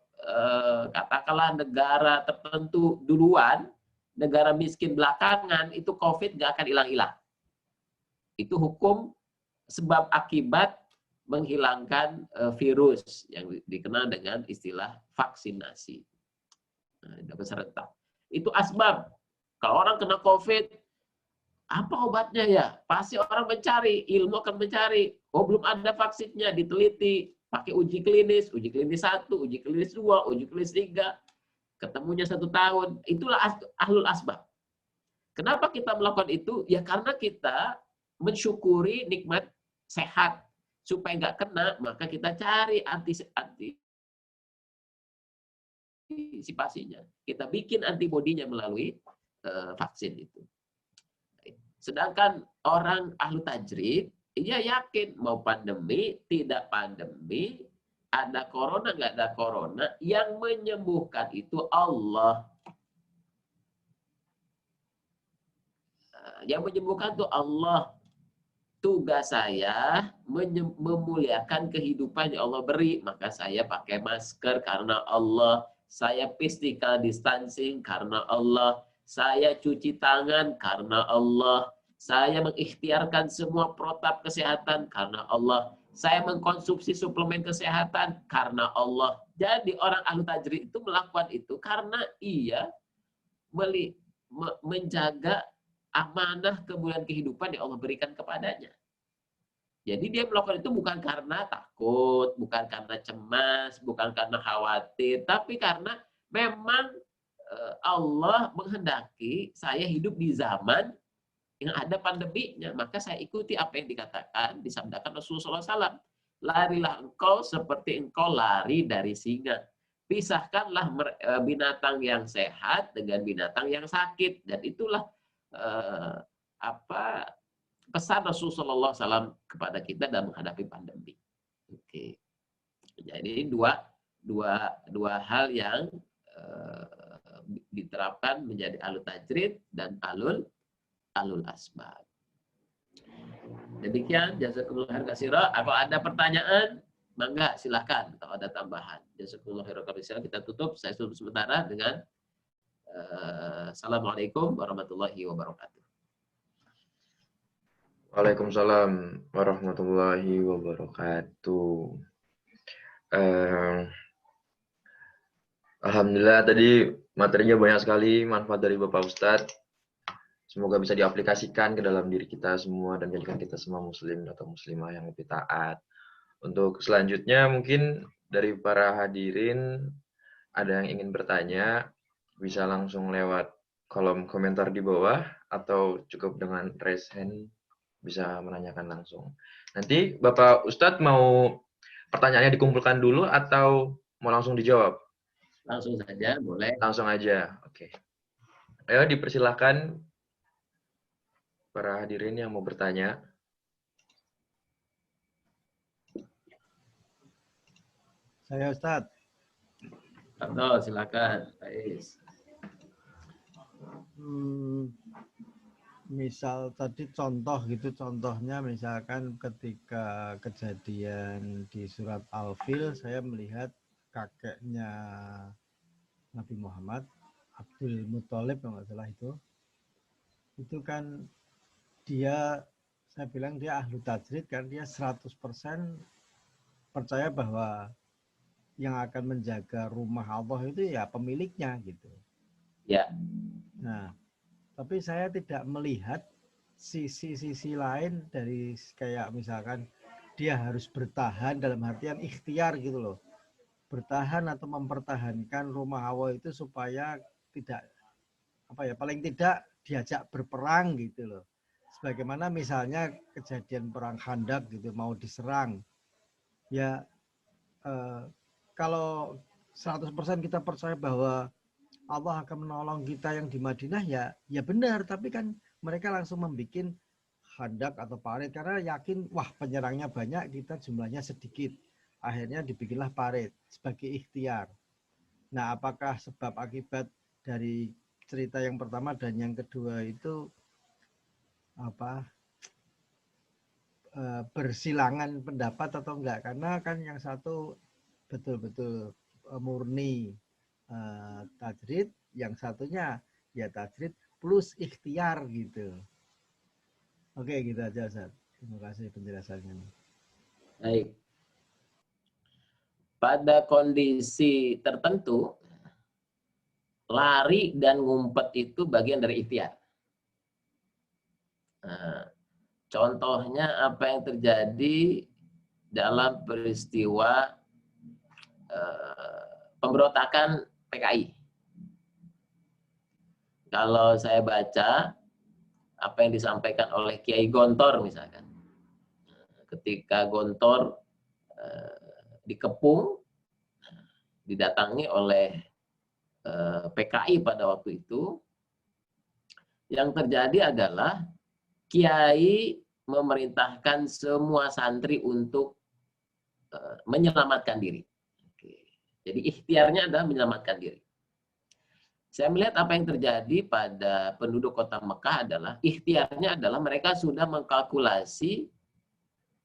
katakanlah negara tertentu duluan, negara miskin belakangan, itu COVID nggak akan hilang-hilang. Itu hukum sebab akibat menghilangkan virus yang dikenal dengan istilah vaksinasi. Dapat serentak. Itu asbab. Kalau orang kena COVID, apa obatnya ya? Pasti orang mencari, ilmu akan mencari. Oh, belum ada vaksinnya, diteliti. Pakai uji klinis 1, uji klinis 2, uji klinis 3. Ketemunya 1 tahun. Itulah ahlul asbab. Kenapa kita melakukan itu? Ya karena kita mensyukuri nikmat sehat. Supaya nggak kena, maka kita cari antisipasinya. Kita bikin antibodinya melalui vaksin itu. Sedangkan orang ahlu tajrid, ia yakin mau pandemi, tidak pandemi, ada corona, nggak ada corona, yang menyembuhkan itu Allah. Yang menyembuhkan itu Allah. Tugas saya memuliakan kehidupan yang Allah beri, maka saya pakai masker karena Allah, saya physical distancing karena Allah, saya cuci tangan karena Allah, saya mengikhtiarkan semua protap kesehatan karena Allah, saya mengkonsumsi suplemen kesehatan karena Allah. Jadi orang ahlu tajrid itu melakukan itu karena ia menjaga amanah kemuliaan kehidupan yang Allah berikan kepadanya. Jadi dia melakukan itu bukan karena takut, bukan karena cemas, bukan karena khawatir, tapi karena memang Allah menghendaki saya hidup di zaman yang ada pandeminya. Maka saya ikuti apa yang dikatakan, disabdakan Rasulullah SAW. Larilah engkau seperti engkau lari dari singa. Pisahkanlah binatang yang sehat dengan binatang yang sakit. Dan itulah pesan Rasulullah SAW kepada kita dalam menghadapi pandemi. Oke. Jadi dua hal yang diterapkan menjadi ahlul tajrid dan ahlul asbab. Demikian, jazakumullah khairan katsira. Kalau ada pertanyaan, mangga silakan. Kalau ada tambahan, jazakumullah khairan katsira. Kita tutup. Saya tutup sementara dengan Assalamualaikum warahmatullahi wabarakatuh. Waalaikumsalam warahmatullahi wabarakatuh. Alhamdulillah tadi materinya banyak sekali, manfaat dari Bapak Ustadz. Semoga bisa diaplikasikan ke dalam diri kita semua dan jadikan kita semua muslim atau muslimah yang lebih taat. Untuk selanjutnya mungkin dari para hadirin ada yang ingin bertanya, bisa langsung lewat kolom komentar di bawah atau cukup dengan raise hand bisa menanyakan langsung. Nanti Bapak Ustadz mau pertanyaannya dikumpulkan dulu atau mau langsung dijawab? Langsung saja, boleh. Langsung aja, oke. Ayo dipersilakan para hadirin yang mau bertanya. Saya Ustadz. Atau silakan, Ais. Misal tadi contohnya misalkan ketika kejadian di surat Al-Fil, saya melihat kakeknya Nabi Muhammad, Abdul Muthalib kalau nggak salah itu kan saya bilang dia ahlu tajrid kan, dia 100% percaya bahwa yang akan menjaga rumah Allah itu ya pemiliknya gitu. Ya. Nah, tapi saya tidak melihat sisi-sisi lain dari kayak misalkan dia harus bertahan dalam artian ikhtiar gitu loh. Bertahan atau mempertahankan rumah Allah itu supaya tidak paling tidak diajak berperang gitu loh. Sebagaimana misalnya kejadian perang Khandaq gitu mau diserang. Ya kalau 100% kita percaya bahwa Allah akan menolong kita yang di Madinah ya benar, tapi kan mereka langsung membuat Khandaq atau parit karena yakin wah penyerangnya banyak, kita jumlahnya sedikit. Akhirnya dibikinlah parit sebagai ikhtiar. Nah, apakah sebab akibat dari cerita yang pertama dan yang kedua itu bersilangan pendapat atau enggak? Karena kan yang satu betul-betul murni tajrid, yang satunya ya tajrid plus ikhtiar gitu. Oke, gitu aja Ustaz. Terima kasih penjelasannya. Baik. Pada kondisi tertentu, lari dan ngumpet itu bagian dari ikhtiar. Nah, contohnya apa yang terjadi dalam peristiwa pemberontakan PKI. Kalau saya baca apa yang disampaikan oleh Kiai Gontor misalkan, ketika Gontor dikepung, didatangi oleh PKI pada waktu itu, yang terjadi adalah Kiai memerintahkan semua santri untuk menyelamatkan diri. Jadi ikhtiarnya adalah menyelamatkan diri. Saya melihat apa yang terjadi pada penduduk kota Mekah adalah ikhtiarnya adalah mereka sudah mengkalkulasi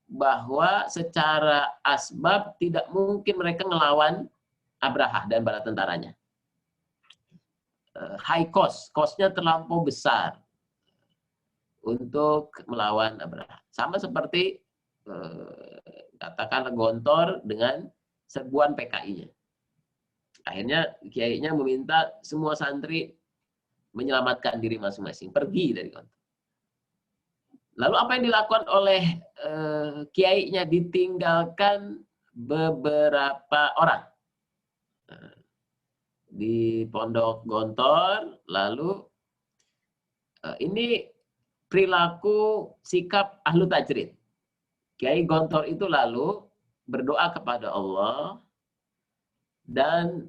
bahwa secara asbab tidak mungkin mereka ngelawan Abraha dan bala tentaranya. High cost-nya terlampau besar untuk melawan Abraha. Sama seperti katakanlah Gontor dengan serbuan PKI-nya. Akhirnya kiainya meminta semua santri menyelamatkan diri masing-masing, pergi dari Gontor. Lalu apa yang dilakukan oleh kiainya? Ditinggalkan beberapa orang di pondok Gontor. Lalu ini perilaku sikap ahlu tajrid. Kiai Gontor itu lalu berdoa kepada Allah dan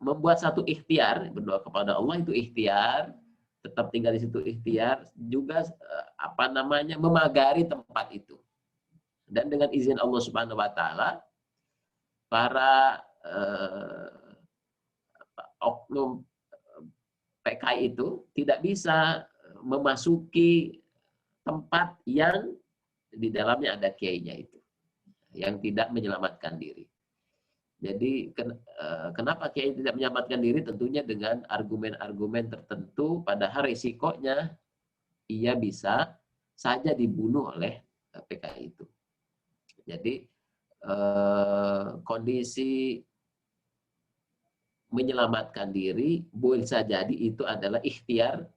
membuat satu ikhtiar, berdoa kepada Allah itu ikhtiar, tetap tinggal di situ ikhtiar, juga memagari tempat itu. Dan dengan izin Allah Subhanahu wa taala, para oknum PKI itu tidak bisa memasuki tempat yang di dalamnya ada kiainya itu, yang tidak menyelamatkan diri. Jadi kenapa kiai tidak menyelamatkan diri? Tentunya dengan argumen-argumen tertentu, padahal risikonya ia bisa saja dibunuh oleh PKI itu. Jadi kondisi menyelamatkan diri bisa jadi itu adalah ikhtiar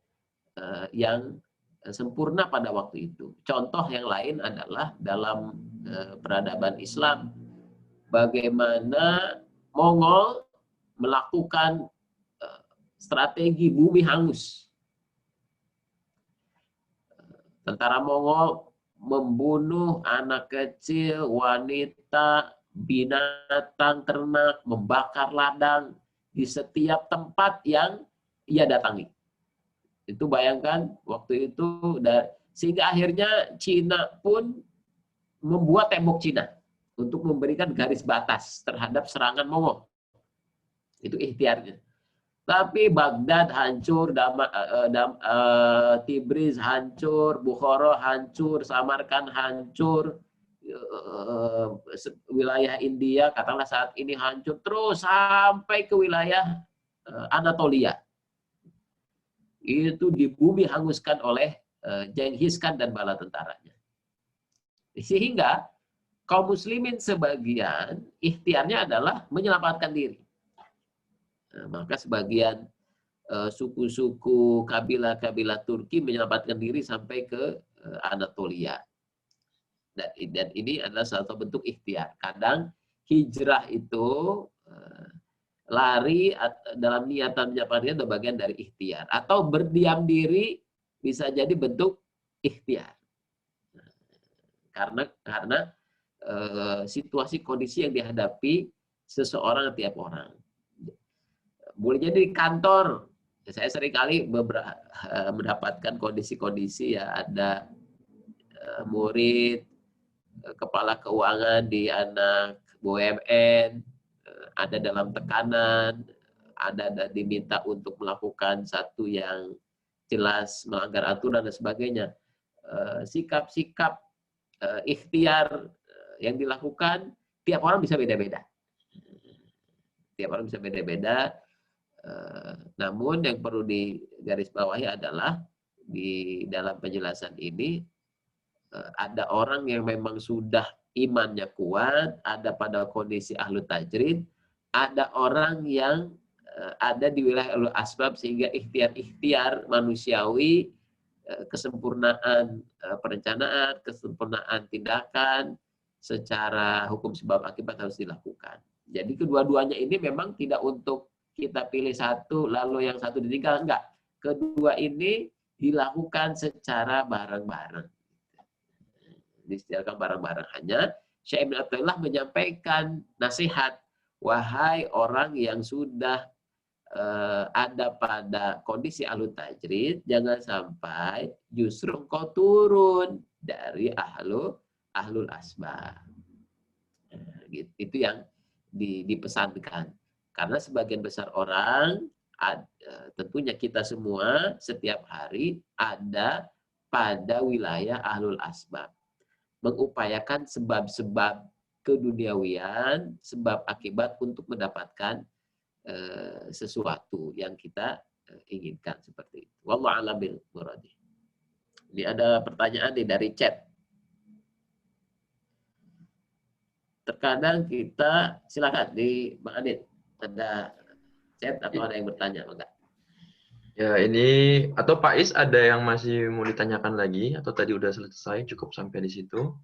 yang sempurna pada waktu itu. Contoh yang lain adalah dalam peradaban Islam, bagaimana Mongol melakukan strategi bumi hangus. Tentara Mongol membunuh anak kecil, wanita, binatang, ternak, membakar ladang di setiap tempat yang ia datangi. Itu bayangkan waktu itu, sehingga akhirnya Cina pun membuat tembok Cina untuk memberikan garis batas terhadap serangan Mongol. Itu ikhtiarnya. Tapi Baghdad hancur, Tibriz hancur, Bukhara hancur, Samarkand hancur, wilayah India katakanlah saat ini hancur terus sampai ke wilayah Anatolia. Itu dibumi hanguskan oleh Genghis Khan dan bala tentaranya. Sehingga kaum muslimin sebagian ikhtiarnya adalah menyelamatkan diri. Nah, maka sebagian suku-suku kabilah-kabilah Turki menyelamatkan diri sampai ke Anatolia. Dan ini adalah salah satu bentuk ikhtiar. Kadang hijrah itu lari dalam niatan menyelamatkan diri adalah bagian dari ikhtiar. Atau berdiam diri bisa jadi bentuk ikhtiar. Karena situasi kondisi yang dihadapi seseorang tiap orang. Boleh jadi di kantor, saya seringkali mendapatkan kondisi-kondisi ya, ada murid, kepala keuangan di anak BUMN, ada dalam tekanan, ada diminta untuk melakukan satu yang jelas melanggar aturan dan sebagainya. Sikap-sikap ikhtiar yang dilakukan, tiap orang bisa beda-beda. Tiap orang bisa beda-beda. Namun yang perlu digarisbawahi adalah di dalam penjelasan ini ada orang yang memang sudah imannya kuat, ada pada kondisi ahlu tajrid, ada orang yang ada di wilayah ahlul asbab sehingga ikhtiar-ikhtiar manusiawi, kesempurnaan perencanaan, kesempurnaan tindakan secara hukum sebab akibat harus dilakukan. Jadi kedua-duanya ini memang tidak untuk kita pilih satu, lalu yang satu ditinggal. Enggak. Kedua ini dilakukan secara bareng-bareng. Disejarkan bareng-bareng. Hanya Syekh Ibn Athaillah menyampaikan nasihat. Wahai orang yang sudah ada pada kondisi ahlu tajrid, jangan sampai justru engkau turun dari ahlul asbab. Itu yang dipesankan. Karena sebagian besar orang, tentunya kita semua setiap hari ada pada wilayah ahlul asbab. Mengupayakan sebab-sebab keduniawian, sebab akibat untuk mendapatkan sesuatu yang kita inginkan seperti itu. Wallahu a'lam bil muradi. Ini ada pertanyaan dari chat. Terkadang kita, silakan di Bang Adit. Ada chat atau ada yang bertanya, enggak? Ya, ini atau Pak Is ada yang masih mau ditanyakan lagi atau tadi udah selesai, cukup sampai di situ?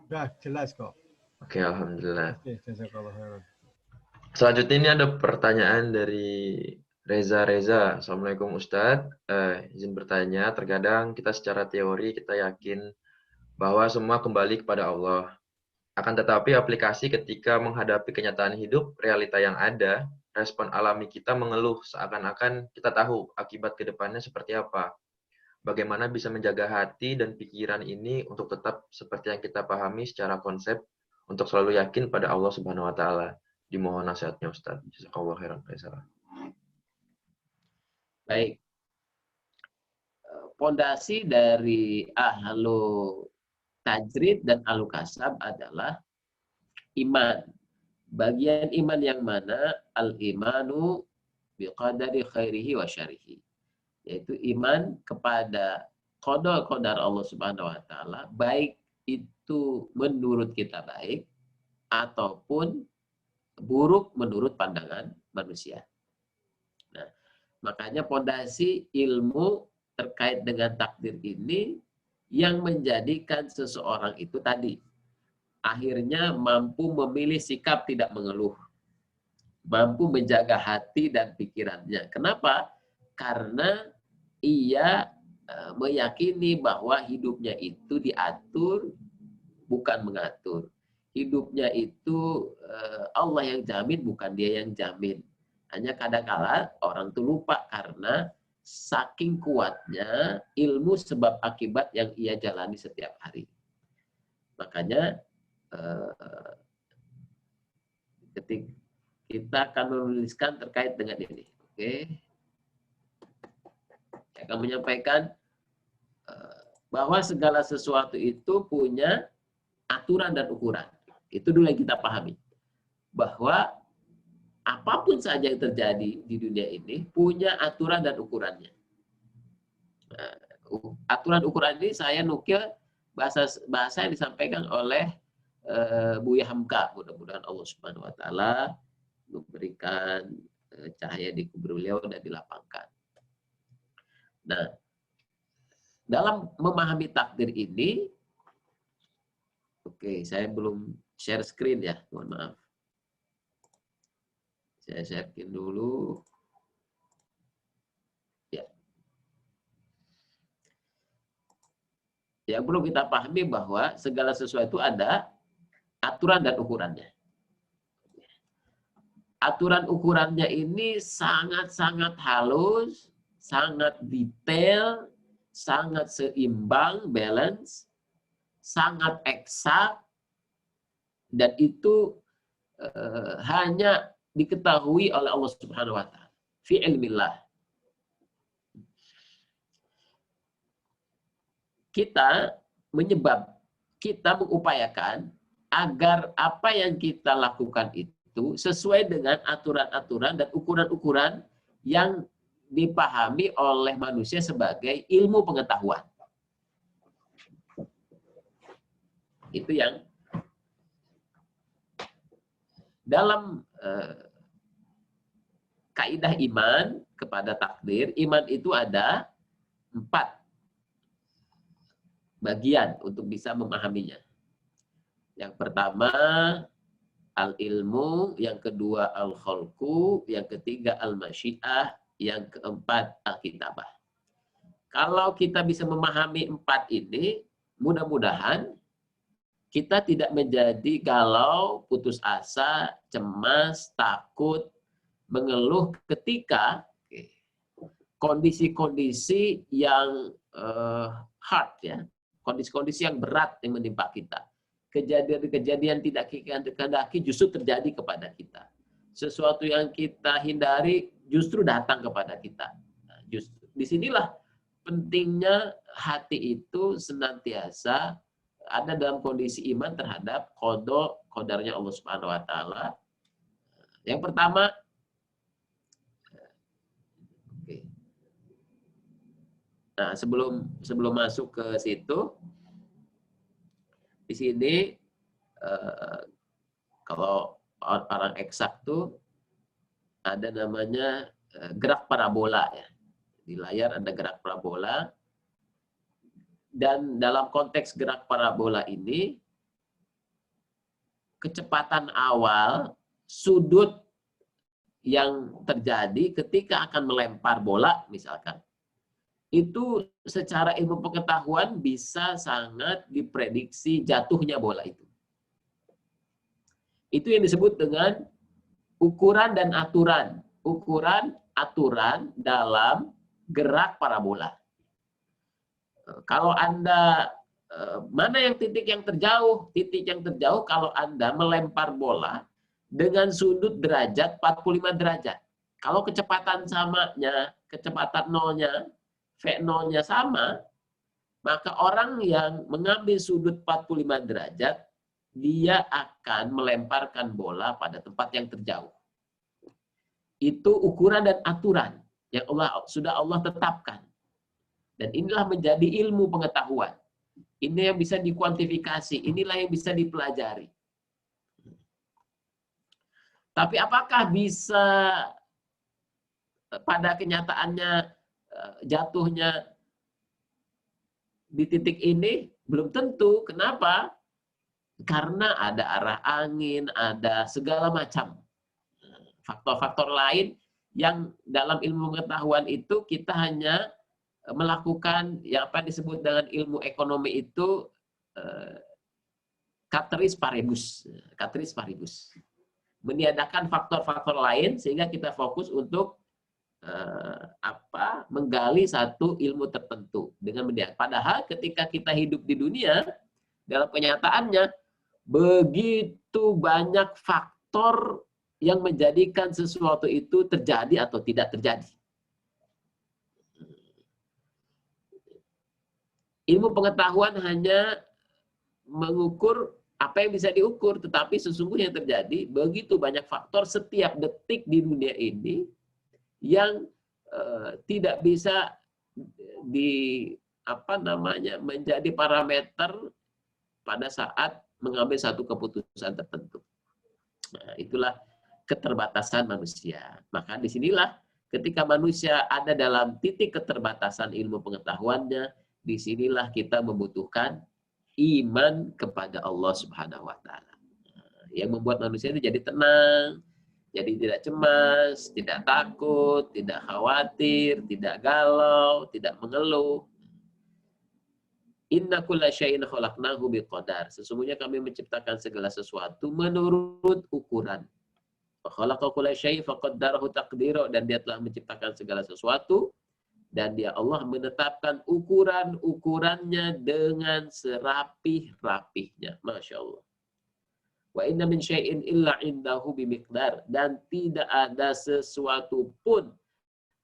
Udah jelas kok. Oke, alhamdulillah. Oke, jazakallahu khairan. Selanjutnya ini ada pertanyaan dari Reza. Assalamualaikum Ustadz. Izin bertanya, terkadang kita secara teori kita yakin bahwa semua kembali kepada Allah. Akan tetapi aplikasi ketika menghadapi kenyataan hidup, realita yang ada, respon alami kita mengeluh seakan-akan kita tahu akibat ke depannya seperti apa. Bagaimana bisa menjaga hati dan pikiran ini untuk tetap seperti yang kita pahami secara konsep, untuk selalu yakin pada Allah Subhanahu wa taala. Dimohon nasihatnya Ustaz. Jazakallahu khairan. Baik. Pondasi dari ahlu tajrid dan ahlu kasab adalah iman. Bagian iman yang mana? Al-imanu biqadari khairihi wa syarihi. Yaitu iman kepada qada-qadar Allah Subhanahu wa taala, baik itu menurut kita baik ataupun buruk menurut pandangan manusia. Nah, makanya pondasi ilmu terkait dengan takdir ini yang menjadikan seseorang itu tadi akhirnya mampu memilih sikap tidak mengeluh, mampu menjaga hati dan pikirannya. Kenapa? Karena ia meyakini bahwa hidupnya itu diatur, bukan mengatur. Hidupnya itu Allah yang jamin, bukan dia yang jamin. Hanya kadang-kala orang itu lupa karena saking kuatnya ilmu sebab akibat yang ia jalani setiap hari. Makanya ketika kita akan menuliskan terkait dengan ini. Oke. Saya akan menyampaikan bahwa segala sesuatu itu punya aturan dan ukuran. Itu dulu yang kita pahami. Bahwa apapun saja yang terjadi di dunia ini punya aturan dan ukurannya. Nah, aturan ukuran ini saya nukil bahasa yang disampaikan oleh Buya Hamka. Mudah-mudahan Allah Subhanahu wa taala memberikan cahaya di kubur beliau dan dilapangkan. Nah, dalam memahami takdir ini, oke, saya belum share screen ya, mohon maaf. Saya share screen dulu. Ya. Yang perlu kita pahami bahwa segala sesuatu ada aturan dan ukurannya. Aturan ukurannya ini sangat-sangat halus, sangat detail, sangat seimbang, balance, sangat eksak, dan itu hanya diketahui oleh Allah Subhanahu wa taala. Fi ilmillah. Kita mengupayakan agar apa yang kita lakukan itu sesuai dengan aturan-aturan dan ukuran-ukuran yang dipahami oleh manusia sebagai ilmu pengetahuan. Itu yang dalam kaidah iman kepada takdir, iman itu ada 4 bagian untuk bisa memahaminya. Yang pertama al-ilmu, yang kedua al-khalqu, yang ketiga al-masyiah, yang keempat al-kitabah. Kalau kita bisa memahami 4 ini, mudah-mudahan kita tidak menjadi galau, putus asa, cemas, takut, mengeluh ketika kondisi-kondisi yang hard ya, kondisi-kondisi yang berat yang menimpa kita. Kejadian-kejadian tidak kita kehendaki justru terjadi kepada kita. Sesuatu yang kita hindari justru datang kepada kita. Nah, justru disinilah pentingnya hati itu senantiasa ada dalam kondisi iman terhadap qadarnya Allah Subhanahu wa taala. Yang pertama, nah, sebelum masuk ke situ, di sini kalau orang eksak tuh ada namanya gerak parabola ya. Di layar ada gerak parabola. Dan dalam konteks gerak parabola ini, kecepatan awal, sudut yang terjadi ketika akan melempar bola misalkan, itu secara ilmu pengetahuan bisa sangat diprediksi jatuhnya bola itu. Itu yang disebut dengan ukuran dan aturan. Ukuran, aturan dalam gerak parabola. Kalau Anda, mana yang titik yang terjauh? Titik yang terjauh kalau Anda melempar bola dengan sudut derajat 45 derajat. Kalau kecepatan samanya, kecepatan nolnya, V0-nya sama, maka orang yang mengambil sudut 45 derajat, dia akan melemparkan bola pada tempat yang terjauh. Itu ukuran dan aturan yang sudah Allah tetapkan. Dan inilah menjadi ilmu pengetahuan. Ini yang bisa dikuantifikasi, inilah yang bisa dipelajari. Tapi apakah bisa pada kenyataannya jatuhnya di titik ini? Belum tentu. Kenapa? Karena ada arah angin, ada segala macam faktor-faktor lain yang dalam ilmu pengetahuan itu kita hanya melakukan yang apa disebut dengan ilmu ekonomi itu ceteris paribus. Ceteris paribus. Meniadakan faktor-faktor lain sehingga kita fokus untuk menggali satu ilmu tertentu dengan padahal ketika kita hidup di dunia dalam kenyataannya begitu banyak faktor yang menjadikan sesuatu itu terjadi atau tidak terjadi. Ilmu pengetahuan hanya mengukur apa yang bisa diukur, tetapi sesungguhnya yang terjadi begitu banyak faktor setiap detik di dunia ini yang tidak bisa menjadi parameter pada saat mengambil satu keputusan tertentu. Nah, itulah keterbatasan manusia. Maka disinilah ketika manusia ada dalam titik keterbatasan ilmu pengetahuannya, disinilah kita membutuhkan iman kepada Allah Subhanahu wa Ta'ala. Yang membuat manusia itu jadi tenang, jadi tidak cemas, tidak takut, tidak khawatir, tidak galau, tidak mengeluh. Inna kulla syai'in khalaqnahu biqadar. Sesungguhnya kami menciptakan segala sesuatu menurut ukuran. Wa khalaqa kulla syai'in faqaddarahu taqdira, dan dia telah menciptakan segala sesuatu dan dia Allah menetapkan ukuran-ukurannya dengan serapih-rapihnya. Masya Allah. Wa inna min syai'in illa indahu bimiqdar, dan tidak ada sesuatu pun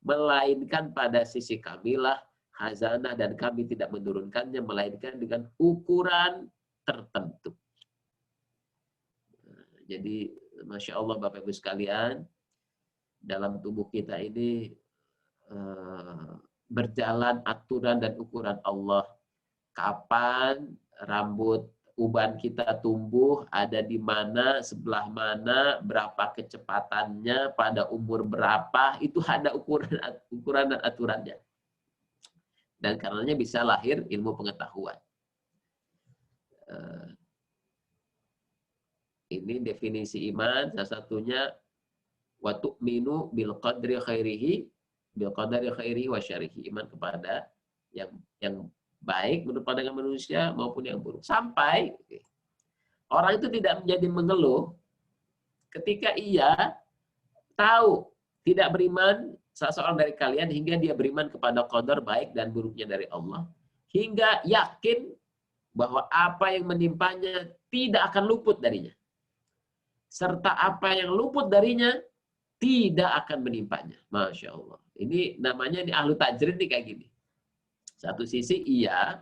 melainkan pada sisi kamilah khazanah, dan kami tidak menurunkannya melainkan dengan ukuran tertentu. Jadi Masya Allah Bapak Ibu sekalian, dalam tubuh kita ini berjalan aturan dan ukuran Allah. Kapan rambut uban kita tumbuh, ada di mana, sebelah mana, berapa kecepatannya, pada umur berapa, itu ada ukuran dan aturannya. Dan karenanya bisa lahir ilmu pengetahuan. Ini definisi iman, salah satunya wa tu'minu bil qadri khairihi wa syarihi. Iman kepada yang baik menurut pandangan manusia maupun yang buruk. Sampai orang itu tidak menjadi mengeluh ketika ia tahu tidak beriman salah seorang dari kalian hingga dia beriman kepada qadar baik dan buruknya dari Allah, hingga yakin bahwa apa yang menimpanya tidak akan luput darinya, serta apa yang luput darinya tidak akan menimpanya. Masya Allah. Ini namanya ahlu tajrid nih kayak gini. Satu sisi ia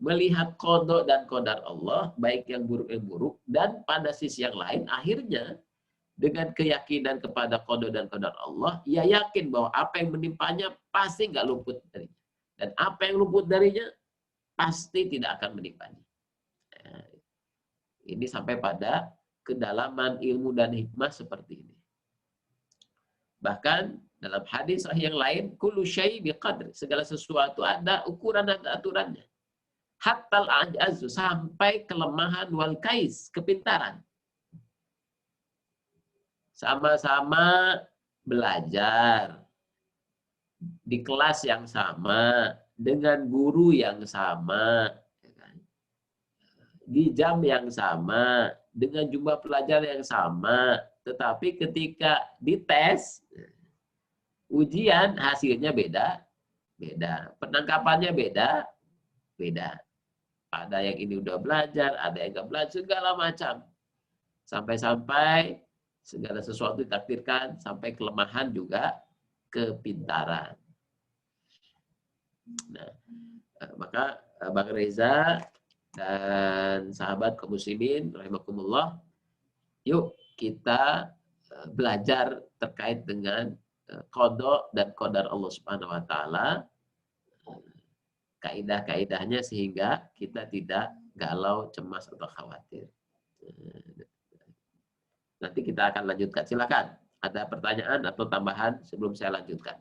melihat qada dan qadar Allah, baik yang buruk, dan pada sisi yang lain akhirnya dengan keyakinan kepada qada dan qadar Allah, ia yakin bahwa apa yang menimpanya pasti nggak luput darinya. Dan apa yang luput darinya pasti tidak akan menimpanya. Ini sampai pada kedalaman ilmu dan hikmah seperti ini. Bahkan dalam hadis yang lain, kullu syai' biqadr, segala sesuatu ada ukuran dan aturannya. Hattal ajazu, sampai kelemahan wal kais, kepintaran. Sama-sama belajar di kelas yang sama, dengan guru yang sama, di jam yang sama, dengan jumlah pelajaran yang sama, tetapi ketika dites, ujian hasilnya beda. Penangkapannya beda. Ada yang ini udah belajar, ada yang nggak belajar, segala macam. Sampai-sampai segala sesuatu ditakdirkan, sampai kelemahan juga kepintaran. Nah, maka Bang Reza dan sahabat kaum muslimin rahimakumullah, yuk kita belajar terkait dengan qada dan qadar Allah Subhanahu wa taala, kaidah-kaidahnya, sehingga kita tidak galau, cemas atau khawatir. Nanti kita akan lanjutkan. Silakan. Ada pertanyaan atau tambahan sebelum saya lanjutkan?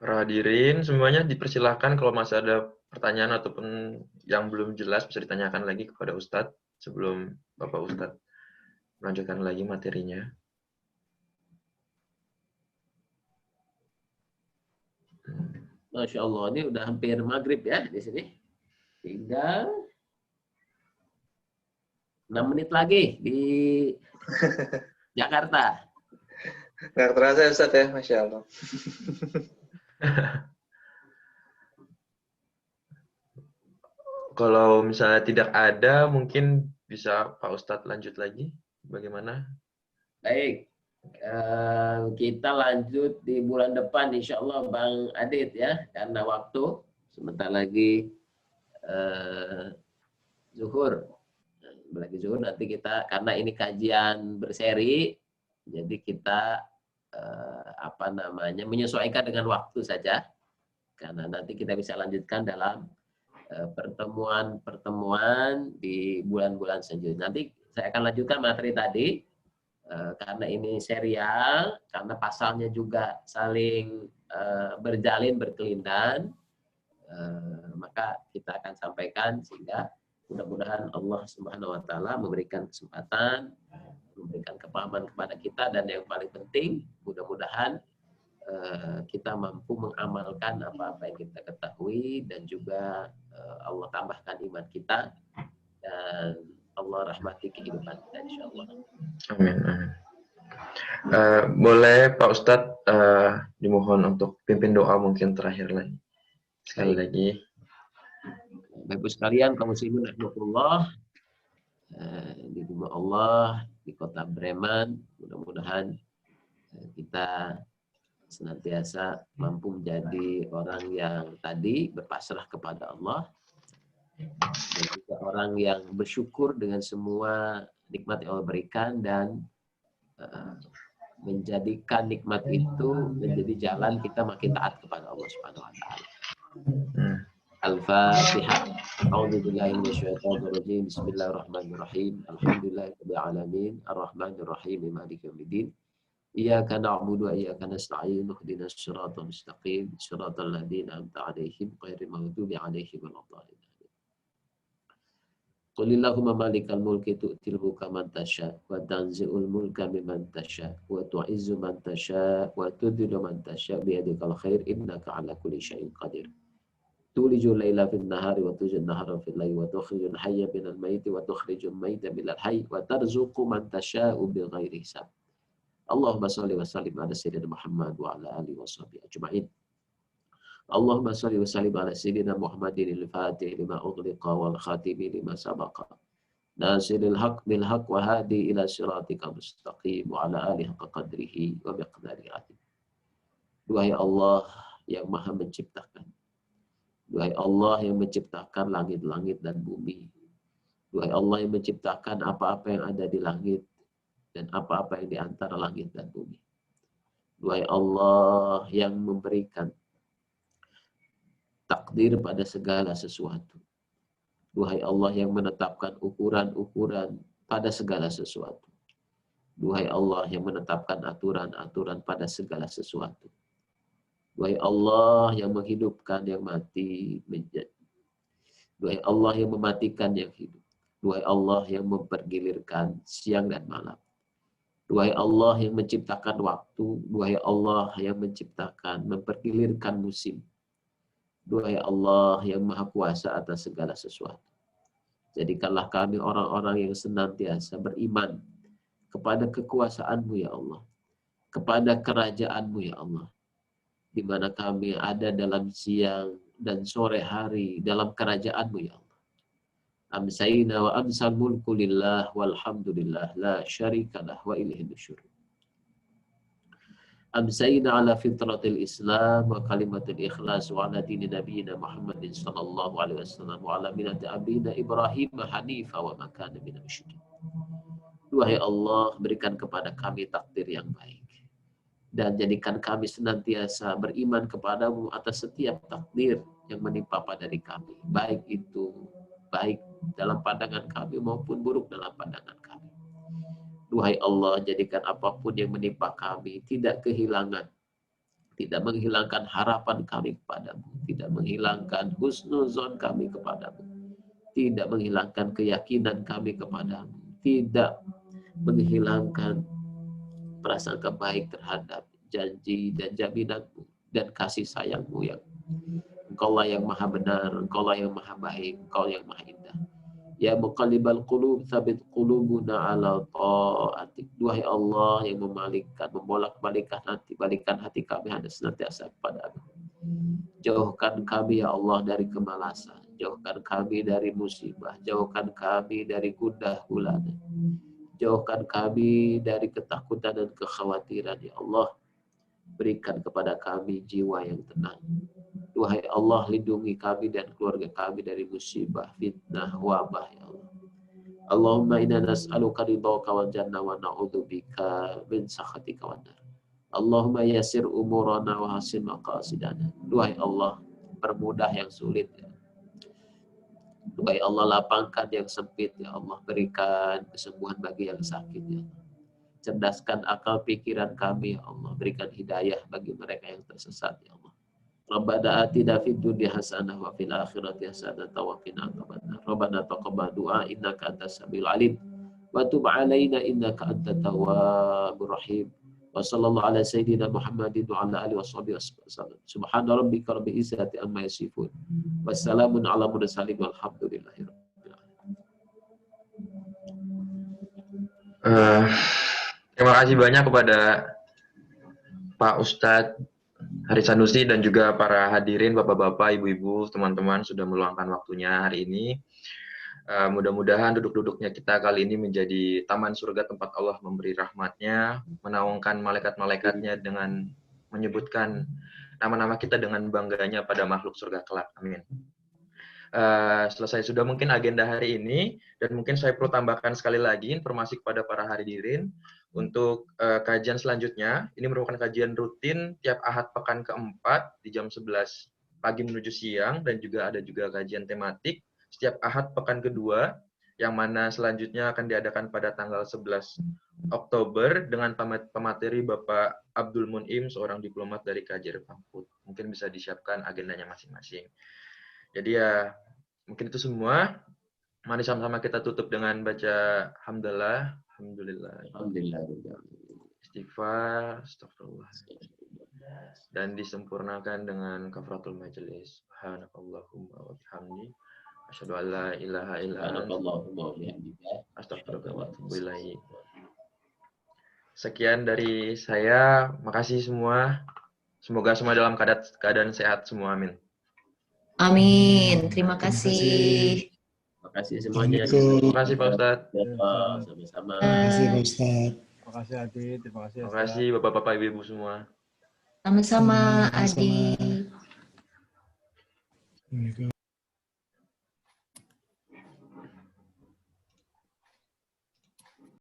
Para hadirin semuanya dipersilahkan kalau masih ada pertanyaan ataupun yang belum jelas bisa ditanyakan lagi kepada Ustadz sebelum Bapak Ustadz melanjutkan lagi materinya. Masya Allah, ini udah hampir maghrib ya di sini. Tinggal 6 menit lagi di Jakarta. Nggak terasa Ustadz ya, Masya Allah. Kalau misalnya tidak ada, mungkin bisa Pak Ustadz lanjut lagi. Bagaimana? Baik, kita lanjut di bulan depan insya Allah Bang Adit ya, karena waktu sebentar lagi zuhur. Lagi zuhur nanti kita, karena ini kajian berseri, jadi kita menyesuaikan dengan waktu saja, karena nanti kita bisa lanjutkan dalam pertemuan-pertemuan di bulan-bulan selanjutnya. Nanti saya akan lanjutkan materi tadi, karena ini serial, karena pasalnya juga saling berjalin, berkelindan, maka kita akan sampaikan sehingga mudah-mudahan Allah Subhanahu wa taala memberikan kesempatan, memberikan kepahaman kepada kita, dan yang paling penting mudah-mudahan kita mampu mengamalkan apa-apa yang kita ketahui, dan juga Allah tambahkan iman kita, dan Allah rahmati kehidupan kita insyaallah. Amin. Boleh Pak Ustadz dimohon untuk pimpin doa mungkin terakhir lagi. Sekali lagi. Bapak Ibu sekalian, kaum muslimin rahimakumullah, di rumah Allah di kota Bremen, mudah-mudahan kita senantiasa mampu menjadi orang yang tadi berpasrah kepada Allah, dan juga orang yang bersyukur dengan semua nikmat yang Allah berikan, dan menjadikan nikmat itu menjadi jalan kita makin taat kepada Allah Subhanahu wa taala. Al-Fatihah. A'udzubillahi minasyaitonir rajim. Bismillahirrahmanirrahim. Alhamdulillahirabbil alamin, arrahmanirrahim, maliki yaumiddin. Iyyaka na'budu wa iyyaka nasta'in. Ihdinas siratal mustaqim, siratal ladzina an'amta 'alaihim ghairil maghdubi 'alaihim waladdallin. Qulillahumma malikal mulki tu'til mulka man tasha wa tanzi'ul mulka mimman tasha wa tu'izzu man tasha wa tudhillu man tasha bi yadikal khair innaka 'ala kulli syai'in qadir. Tulijul laila fil nahari wa tulijul nahara fil laili wa tukhrijul hayya minal maiti wa tukhrijul maita minal hayy wa tarzuqu man tasha'u bighairi hisab. Allahumma shalli wa sallim ala sayyidina Muhammad wa ala alihi wa sahbihi ajma'in. Allahumma shalli wa sallim ala sayyidina Muhammadin al-Fatih lima ughliqa wal khatimi lima sabaqa. Nasiril haqq bil haqq wa hadi ila siratika mustaqim wa ala alihi haqqa qadrihi wa miqdarihi azim. Wahai Allah yang Maha menciptakan, wahai Allah yang menciptakan langit-langit dan bumi, wahai Allah yang menciptakan apa-apa yang ada di langit dan apa-apa yang di antara langit dan bumi, wahai Allah yang memberikan takdir pada segala sesuatu, wahai Allah yang menetapkan ukuran-ukuran pada segala sesuatu, wahai Allah yang menetapkan aturan-aturan pada segala sesuatu, wahai Allah yang menghidupkan yang mati, wahai Allah yang mematikan yang hidup, wahai Allah yang mempergilirkan siang dan malam, wahai Allah yang menciptakan waktu, wahai Allah yang menciptakan, mempergilirkan musim, wahai Allah yang maha kuasa atas segala sesuatu. Jadikanlah kami orang-orang yang senantiasa beriman kepada kekuasaan-Mu ya Allah, kepada kerajaan-Mu ya Allah, di mana kami ada dalam siang dan sore hari dalam kerajaan-Mu ya Allah. Amsayna wa amsal mulku lillah walhamdulillah la syarikalah wa ilaihi nusyur. Amsayna ala fitratil Islam wa kalimatil ikhlas wa ala dini nabiyina Muhammadin sallallahu alaihi wasallam wa ala millati abina Ibrahim hanifa wa ma kana minal musyrikin. Wahai Allah, berikan kepada kami takdir yang baik, dan jadikan kami senantiasa beriman kepadamu atas setiap takdir yang menimpa pada diri kami, baik itu baik dalam pandangan kami maupun buruk dalam pandangan kami. Wahai Allah, jadikan apapun yang menimpa kami tidak kehilangan tidak menghilangkan harapan kami kepadamu, tidak menghilangkan husnuzon kami kepadamu, tidak menghilangkan keyakinan kami kepadamu, tidak menghilangkan prasangka baik terhadap janji dan jaminanmu dan kasih sayangmu yang Engkau lah yang maha benar, Engkau lah yang maha baik, Engkau yang maha indah. Ya muqallibal qulub, tsabbit qulubuna ala ta'atik. Duhai Allah yang memalingkan, balikan hati kami hanya senantiasa kepada-Mu. Jauhkan kami ya Allah dari kemalasan, jauhkan kami dari musibah, jauhkan kami dari gundah gulana, jauhkan kami dari ketakutan dan kekhawatiran ya Allah. Berikan kepada kami jiwa yang tenang. Duhai Allah, lindungi kami dan keluarga kami dari musibah, fitnah, wabah ya Allah. Allahumma inna nas'aluka ridhaka wal jannah wa na'udzubika min sakhatika wan nar. Allahumma yassir umurana wa hasin maqasidana. Duhai Allah, permudah yang sulit ya. Duhai Allah, lapangkan yang sempit ya Allah. Berikan kesembuhan bagi yang sakit ya Allah. Cerdaskan akal pikiran kami ya Allah. Berikan hidayah bagi mereka yang tersesat ya Allah. Rabbana atina fid dunya hasanah wa fil akhirati hasanah wa qina adzabannar. Rabbana taqabbal du'a innaka antas samiul alim wa tub 'alaina innaka antat tawwabur rahim. Wa sallallahu ala sayyidina Muhammadin wa ala alihi washabihi wasallam. Subhana rabbika rabbil izzati amma yasifun. Wassalamun ala mursalin walhamdulillahi rabbil alamin. Terima kasih banyak kepada Pak Ustadz Haris Sanusi dan juga para hadirin, bapak-bapak, ibu-ibu, teman-teman sudah meluangkan waktunya hari ini. Mudah-mudahan duduk-duduknya kita kali ini menjadi taman surga tempat Allah memberi rahmatnya, menaungkan malaikat-malaikatnya dengan menyebutkan nama-nama kita dengan bangganya pada makhluk surga kelak. Amin. Selesai sudah mungkin agenda hari ini, dan mungkin saya perlu tambahkan sekali lagi informasi kepada para hadirin untuk kajian selanjutnya. Ini merupakan kajian rutin tiap Ahad pekan keempat di jam 11 pagi menuju siang, dan juga ada juga kajian tematik setiap Ahad pekan kedua, yang mana selanjutnya akan diadakan pada tanggal 11 Oktober dengan pemateri Bapak Abdul Mun'im, seorang diplomat dari KJRI Frankfurt. Mungkin bisa disiapkan agendanya masing-masing. Jadi ya, mungkin itu semua. Mari sama-sama kita tutup dengan baca hamdalah, alhamdulillah, istighfar, astagfirullah, dan disempurnakan dengan kafaratul majelis. Subhanakallahumma wa bihamdi, asyhadu an la ilaha illa anta, astaghfiruka wa atubu ilaik. Sekian dari saya, makasih semua. Semoga semua dalam keadaan sehat semua, amin. Amin. Terima kasih. Terima kasih semuanya. Terima kasih Pak Ustadz. Sama-sama. Terima kasih Pak Ustadz. Terima kasih Adi. Terima kasih. Terima kasih bapak-bapak, ibu-ibu semua. Sama-sama Adi.